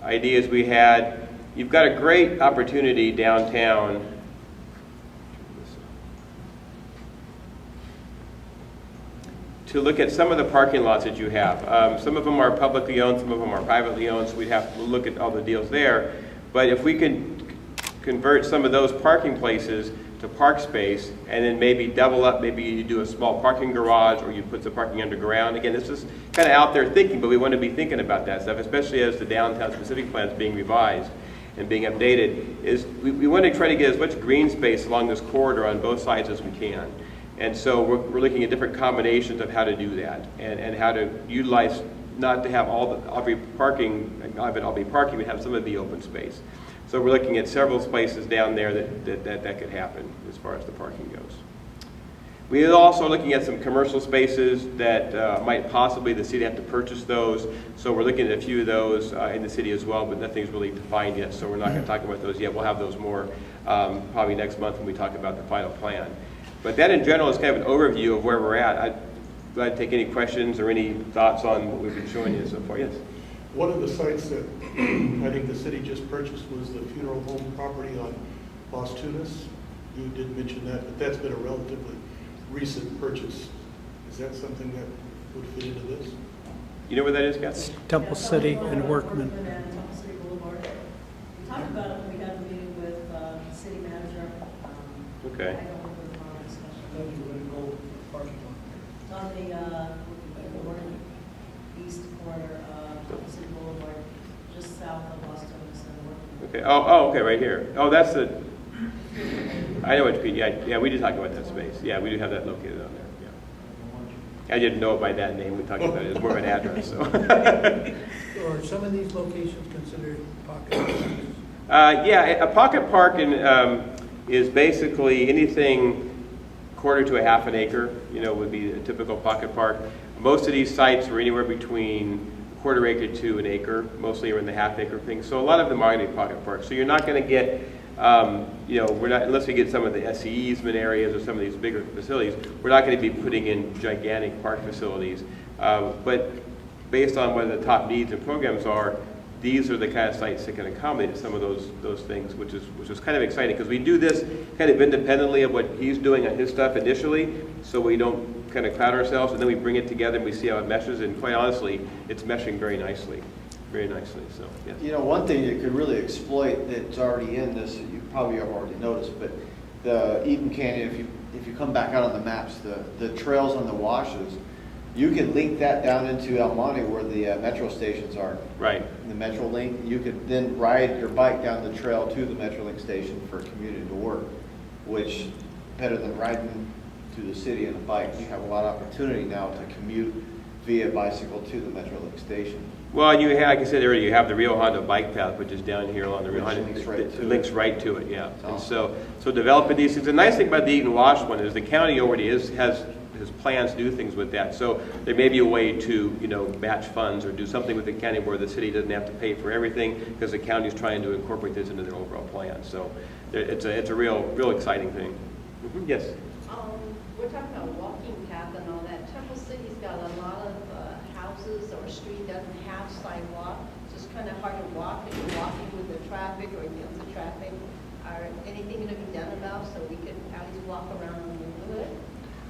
ideas we had. You've got a great opportunity downtown to look at some of the parking lots that you have. Some of them are publicly owned, some of them are privately owned, so we'd have to look at all the deals there. But if we can convert some of those parking places to park space and then maybe double up, maybe you do a small parking garage or you put the parking underground. Again, this is kind of out there thinking, but we want to be thinking about that stuff, especially as the downtown specific plan is being revised and being updated. Is we want to try to get as much green space along this corridor on both sides as we can. And so we're looking at different combinations of how to do that and how to utilize, not to have all be parking, but have some of the open space. So we're looking at several places down there that could happen as far as the parking goes. We are also looking at some commercial spaces that might possibly the city have to purchase those. So we're looking at a few of those in the city as well, but nothing's really defined yet. So we're not going to talk about those yet. We'll have those more probably next month when we talk about the final plan. But that in general is kind of an overview of where we're at. I'd glad to take any questions or any thoughts on what we've been showing you so far. Yes? One of the sites that I think the city just purchased was the funeral home property on Las Tunas. You did mention that, but that's been a relatively recent purchase. Is that something that would fit into this? You know where that is, Kathy? Temple City and Workman. And Temple City Boulevard. We talked about it when we had a meeting with the city manager. Okay. I don't remember the discussion. I thought you were gonna go parking lot. It's on the east corner of Temple City Boulevard, just south of Los Angeles and Workman. Okay. Oh, okay, right here. Oh, that's the. I know what you mean. Yeah, we did talk about that space. Yeah, we do have that located on there. Yeah. I didn't know it by that name. We talked about it. It's more of an address. So. Are some of these locations considered pocket parks? Yeah, a pocket park is basically anything quarter to a half an acre. Would be a typical pocket park. Most of these sites are anywhere between a quarter acre to an acre. Mostly are in the half acre thing. So a lot of them are going to be pocket parks. So you're not going to get we're not, unless we get some of the SE easement areas or some of these bigger facilities, we're not going to be putting in gigantic park facilities. But based on what the top needs and programs are, these are the kind of sites that can accommodate some of those things, which is kind of exciting because we do this kind of independently of what he's doing on his stuff initially, so we don't kind of crowd ourselves, and then we bring it together and we see how it meshes, and quite honestly, it's meshing very nicely. Very nicely, so, yes. One thing you could really exploit that's already in this, you probably have already noticed, but the Eden Canyon, if you come back out on the maps, the trails on the washes, you could link that down into El Monte where the metro stations are. Right. The Metro Link, you could then ride your bike down the trail to the Metro Link station for commuting to work, which better than riding through the city on a bike. You have a lot of opportunity now to commute via bicycle to the Metro Link station. Well, you have, like I said earlier, you have the Rio Hondo bike path, which is down here along the Rio Hondo. It links right to it, yeah. And so developing these things. The nice thing about the Eden Wash one is the county already has plans to do things with that. So there may be a way to, match funds or do something with the county where the city doesn't have to pay for everything because the county is trying to incorporate this into their overall plan. So it's a real exciting thing. Mm-hmm. Yes. We're talking about walking path and all that. Temple City's got a lot of houses or street doesn't have sidewalk. It's just kind of hard to walk if you're walking with the traffic or against the traffic. Are anything going to be done about so we can at least walk around the neighborhood?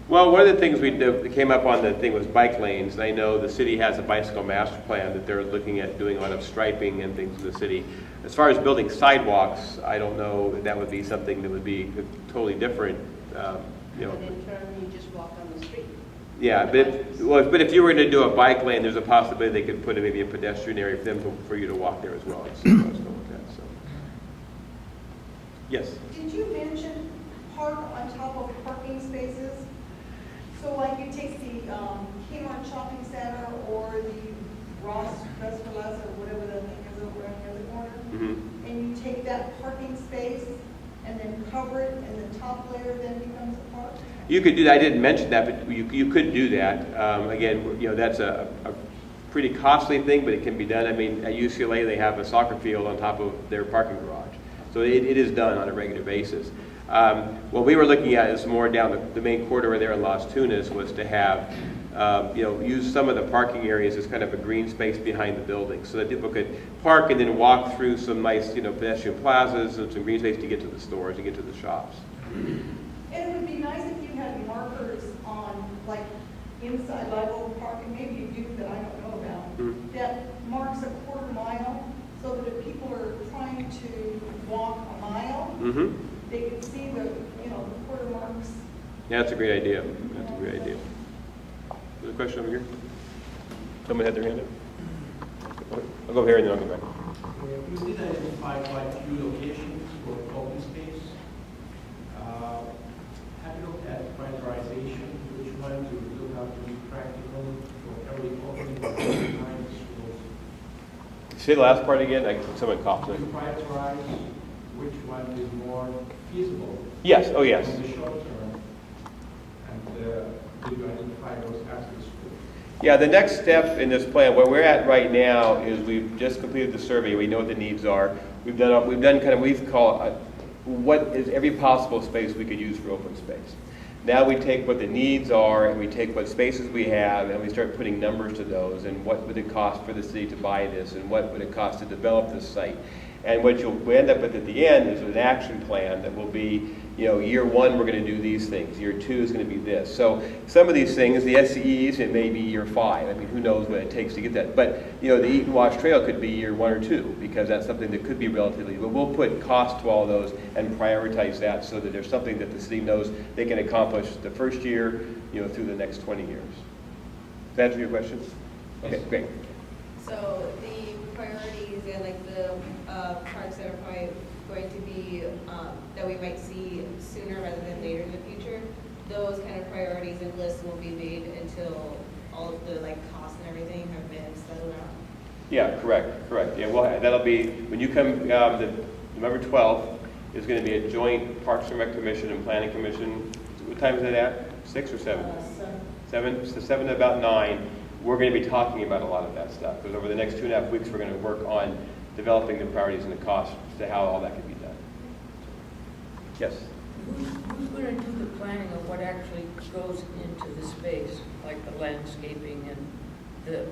Well, one of the things we came up on the thing was bike lanes. I know the city has a bicycle master plan that they're looking at doing a lot of striping and things in the city. As far as building sidewalks, I don't know that would be something that would be totally different. But in turn, you just walk on the street. Yeah, but if you were going to do a bike lane, there's a possibility they could put maybe a pedestrian area for you to walk there as well. So I was going with that. So. Yes. Did you mention park on top of parking spaces? So like you take the Kmart Shopping Center or the Ross Restaurant or whatever the thing is over in the corner, Mm-hmm. and you take that parking space and then cover it, and the top layer then becomes a park? You could do that. I didn't mention that, but you could do that. Again, that's a pretty costly thing, but it can be done. I mean, at UCLA, they have a soccer field on top of their parking garage. So it is done on a regular basis. What we were looking at is more down the main corridor there in Las Tunas was to have, use some of the parking areas as kind of a green space behind the building so that people could park and then walk through some nice, pedestrian plazas and some green space to get to the stores and get to the shops. And it would be nice if you had markers on, like, inside level parking, maybe you do that I don't know about, that marks a quarter mile, so that if people are trying to walk a mile, they can see the quarter marks. Yeah, that's a great idea. That's a great idea. There's a question over here. Someone had their hand up. I'll go over here and then I'll go back. We did identify quite a few locations for open space. Have you looked at prioritization? Which ones you would look up to be practical for early opening or behind schools? Say the last part again. Someone coughed. To prioritize which one is more feasible. Yes. Oh, yes. In the short term, and did you identify those after school? Yeah, the next step in this plan, where we're at right now, is we've just completed the survey. We know what the needs are. We've done kind of we call what is every possible space we could use for open space. Now we take what the needs are and we take what spaces we have and we start putting numbers to those and what would it cost for the city to buy this and what would it cost to develop this site. And what you'll end up with at the end is an action plan that will be, year one we're going to do these things, year two is going to be this. So some of these things, the SCEs, it may be year 5. I mean, who knows what it takes to get that. But, the Eat and Wash Trail could be year 1 or 2 because that's something that could be relatively, but we'll put cost to all those and prioritize that so that there's something that the city knows they can accomplish the first year, through the next 20 years. Does that answer your question? Okay, great. So the priorities and like the parks that are probably going to be, that we might see sooner rather than later in the future, those kind of priorities and lists will be made until all of the costs and everything have been settled out. Yeah, correct. Yeah, well, that'll be, when you come, November 12th is going to be a joint Parks and Rec Commission and Planning Commission. What time is it at? 6 or 7? 7. So 7 to about 9. We're going to be talking about a lot of that stuff because over the next 2.5 weeks we're going to work on developing the priorities and the costs to how all that can be done. Yes? Who's going to do the planning of what actually goes into the space, like the landscaping and the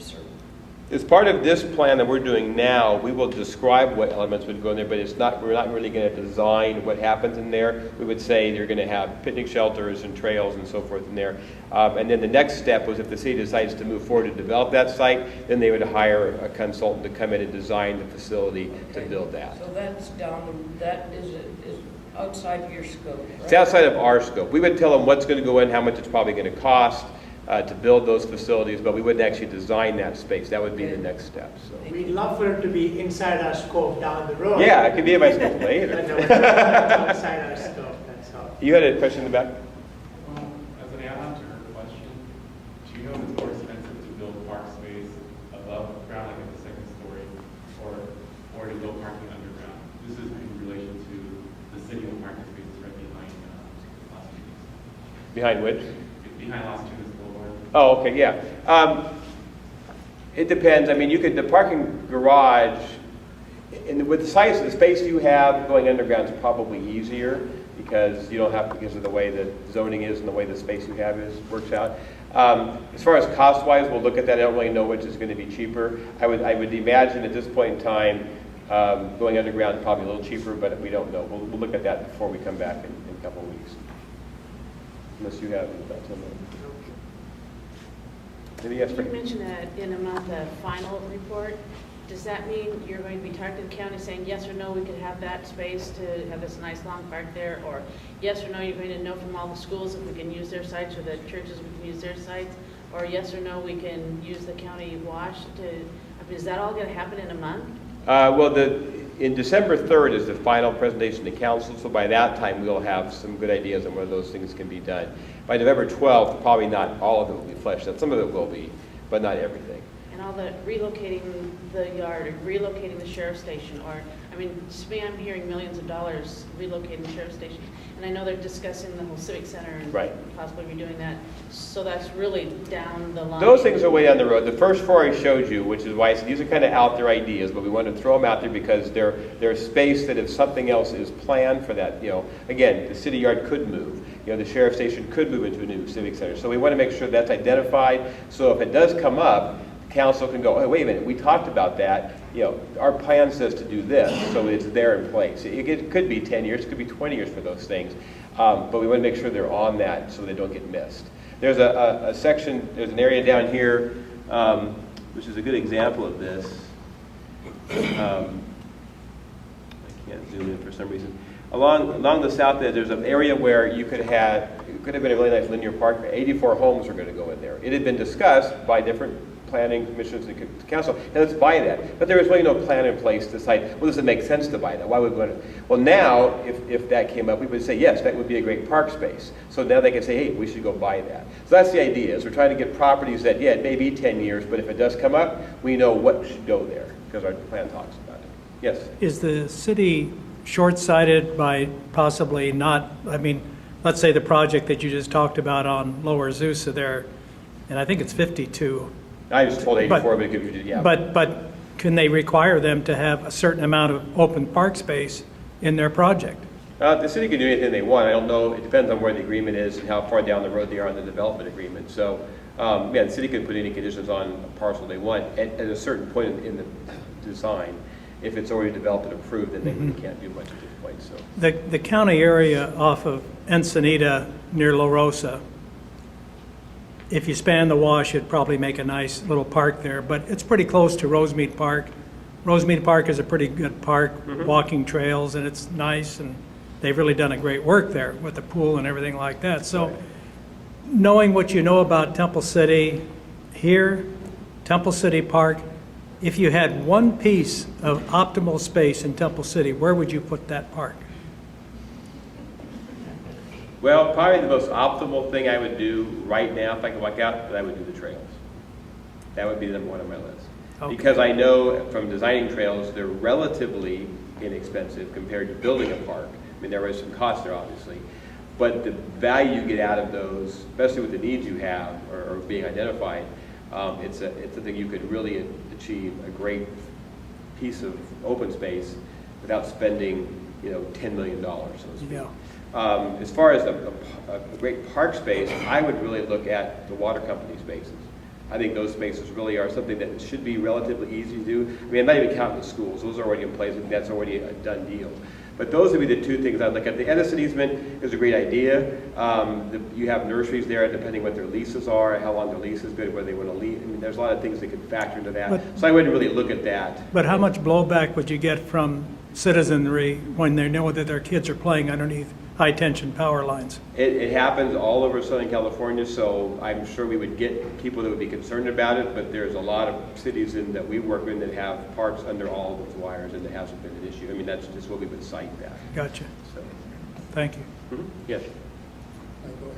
circle? As part of this plan that we're doing now, we will describe what elements would go in there, but we're not really going to design what happens in there. We would say you're going to have picnic shelters and trails and so forth in there. And then the next step was if the city decides to move forward to develop that site, then they would hire a consultant to come in and design the facility to build that. So that's that is outside of your scope, right? It's outside of our scope. We would tell them what's going to go in, how much it's probably going to cost to build those facilities, but we wouldn't actually design that space. That would be the next step. So. We'd love for it to be inside our scope down the road. Yeah, it could be in my scope later. Outside our scope, that's all. You had a question in the back? Well, as an add-on to her question, do you know if it's more expensive to build park space above ground, like at the second story, or to build parking underground? This is in relation to the city-owned parking spaces right behind Las Tunas. Behind which? Behind Las Tunas Boulevard. Oh, okay, yeah. It depends. I mean, the parking garage, and with the size of the space you have, going underground is probably easier because you don't have, because of the way the zoning is and the way the space you have works out. As far as cost-wise, we'll look at that. I don't really know which is going to be cheaper. I would imagine at this point in time, going underground is probably a little cheaper, but we don't know. We'll look at that before we come back in a couple of weeks. Unless you have thoughts on that. Maybe yes, You mentioned that in a month, the final report. Does that mean you're going to be talking to the county saying yes or no, we could have that space to have this nice long park there? Or yes or no, you're going to know from all the schools if we can use their sites, or the churches we can use their sites? Or yes or no, we can use the county wash to, I mean, is that all going to happen in a month? In December 3rd is the final presentation to council, so by that time we'll have some good ideas on whether those things can be done. By November 12th, probably not all of it will be fleshed out. Some of it will be, but not everything. And all the relocating the yard, or relocating the sheriff's station, or, I I mean, to me, I'm hearing millions of dollars relocating the sheriff's station. And I know they're discussing the whole civic center and Right. possibly redoing that. So that's really down the line. Those things are way down the road. The first four I showed you, which is why I said these are kind of out there ideas, but we want to throw them out there because they're space that if something else is planned for that, again, the city yard could move. The sheriff's station could move into a new civic center. So we want to make sure that's identified. So if it does come up, the council can go, oh, wait a minute, we talked about that. Our plan says to do this, so it's there in place. It could be 10 years, it could be 20 years for those things. But we want to make sure they're on that so they don't get missed. There's a section, there's an area down here, which is a good example of this. I can't zoom in for some reason. Along the south edge, there's an area where it could have been a really nice linear park. 84 homes were going to go in there. It had been discussed by different planning commissions and council, and let's buy that. But there was really no plan in place to decide, well, does it make sense to buy that? Why would we want to? Well, now, if that came up, we would say, yes, that would be a great park space. So now they can say, hey, we should go buy that. So that's the idea, is we're trying to get properties that, yeah, it may be 10 years, but if it does come up, we know what should go there, because our plan talks about it. Yes? Is the city short-sighted by possibly not, let's say the project that you just talked about on Lower Azusa there, and I think it's 52. I was told 84, but it could be, yeah. But can they require them to have a certain amount of open park space in their project? The city can do anything they want. I don't know. It depends on where the agreement is and how far down the road they are on the development agreement. So, the city can put any conditions on a parcel they want at a certain point in the design. If it's already developed and approved, then they can't do much at this point. So, The county area off of Encinita near La Rosa, if you span the wash, it'd probably make a nice little park there, but it's pretty close to Rosemead Park. Rosemead Park is a pretty good park, walking trails, and it's nice, and they've really done a great work there with the pool and everything like that. So knowing what you know about Temple City here, Temple City Park, if you had one piece of optimal space in Temple City, where would you put that park? well, probably the most optimal thing I would do right now, if I could walk out, I would do the trails. That would be number one on my list. Okay. Because I know from designing trails, they're relatively inexpensive compared to building a park. I mean, there is some cost there, obviously. But the value you get out of those, especially with the needs you have or being identified, it's a thing you could really achieve a great piece of open space without spending, $10 million, so to speak. Yeah. As far as a great park space, I would really look at the water company spaces. I think those spaces really are something that should be relatively easy to do. I mean, I'm not even counting the schools. Those are already in place. I think that's already a done deal. But those would be the two things I'd look at. The Edison easement is a great idea. You have nurseries there, depending what their leases are, how long their lease is good, whether they want to leave. I mean, there's a lot of things that could factor into that. So I wouldn't really look at that. But how much blowback would you get from citizenry when they know that their kids are playing underneath high-tension power lines? It happens all over Southern California, so I'm sure we would get people that would be concerned about it, but there's a lot of cities that we work in that have parks under all of those wires, and it hasn't been an issue. I mean, that's just what we would cite that. Gotcha. So, Thank you. yes. Go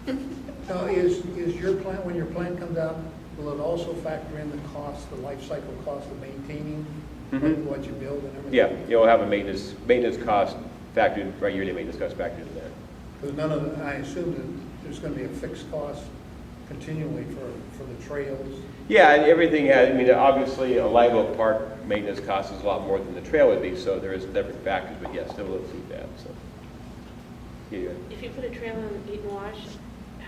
ahead. Now, is your plan, when your plan comes out, will it also factor in the cost, the life cycle cost of maintaining what you build and everything? Yeah, you'll have a maintenance cost factored, right, yearly maintenance cost factored in there. Because I assume that there's going to be a fixed cost continually for the trails. Yeah, and everything has, I mean, obviously a Live Oak Park maintenance cost is a lot more than the trail would be, so there is different factors, but yes, they will include that, so. Yeah. If you put a trail in Eaton Wash,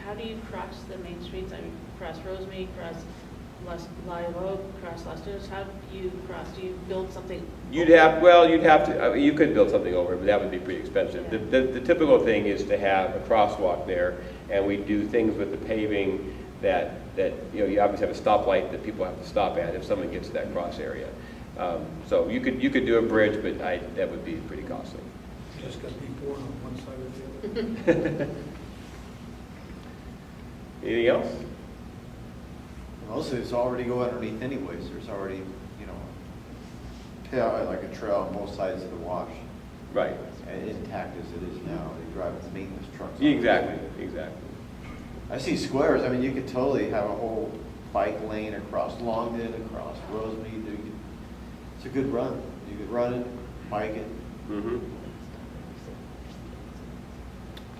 how do you cross the main streets? I mean, cross Rosemead, cross Live Oak, cross Las Tunas, how do you cross? Do you build something? You'd have to, you could build something over it, but that would be pretty expensive. Yeah. The typical thing is to have a crosswalk there, and we do things with the paving that you obviously have a stoplight that people have to stop at if someone gets to that cross area. So you could do a bridge, but that would be pretty costly. Just got to be poured on one side or the other. Anything else? Mostly it's already go underneath anyways. There's already, like a trail on both sides of the wash. Right. And intact as it is now. They drive maintenance trucks. Exactly. I see squares. I mean, you could totally have a whole bike lane across Longden, across Rosemead. It's a good run. You could run it, bike it. Mhm.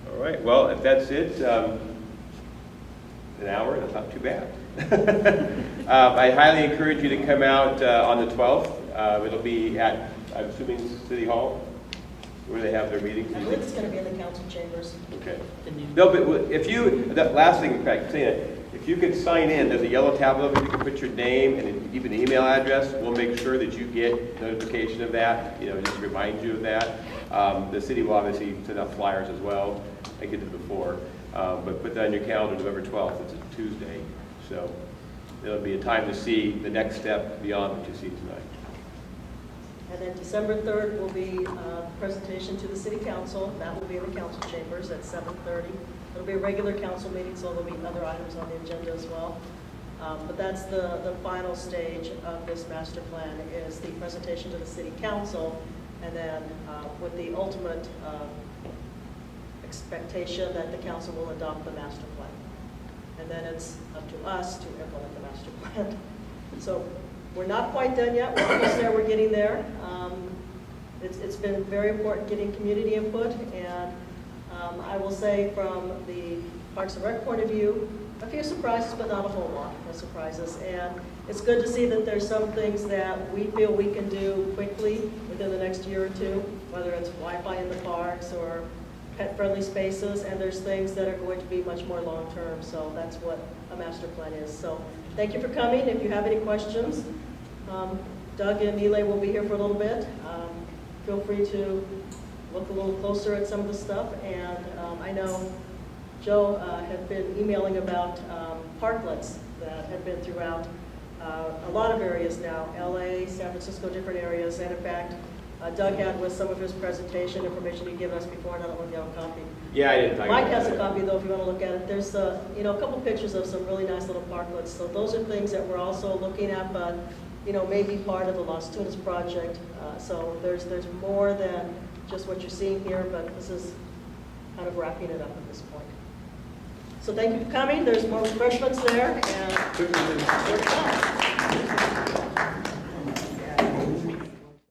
All right, well, if that's it, an hour, that's not too bad. I highly encourage you to come out on the 12th. It'll be at, I'm assuming, City Hall, where they have their meetings. I believe it's going to be in the council chambers. Okay. No, but if you, that last thing, in fact, saying it, if you could sign in, there's a yellow tablet, if you can put your name and even an email address, we'll make sure that you get notification of that, just to remind you of that. The city will obviously send out flyers as well. I did it before. But put that on your calendar, November 12th, it's a Tuesday. So it'll be a time to see the next step beyond what you see tonight. And then December 3rd will be a presentation to the city council. That will be in the council chambers at 7:30. It'll be a regular council meeting, so there'll be other items on the agenda as well. But that's the final stage of this master plan, is the presentation to the city council, and then with the ultimate expectation that the council will adopt the master plan. And then it's up to us to implement the master plan. So we're not quite done yet. We're almost there. We're getting there. It's been very important getting community input, and I will say from the Parks and Rec point of view, a few surprises, but not a whole lot of surprises. And it's good to see that there's some things that we feel we can do quickly within the next year or two, whether it's Wi-Fi in the parks or pet-friendly spaces, and there's things that are going to be much more long-term. So that's what a master plan is. So thank you for coming. If you have any questions, Doug and Nile will be here for a little bit. Feel free to look a little closer at some of the stuff. And I know Joe had been emailing about parklets that have been throughout a lot of areas now, LA, San Francisco, different areas. And in fact, Doug had with some of his presentation information he'd given us before, and I don't know if you have a copy. Yeah, I didn't talk about Mike has a that. copy though, if you want to look at it. There's a couple pictures of some really nice little parklets. So those are things that we're also looking at, but maybe part of the Las Tunas project. So there's more than just what you're seeing here, but this is kind of wrapping it up at this point. So thank you for coming. There's more refreshments there, and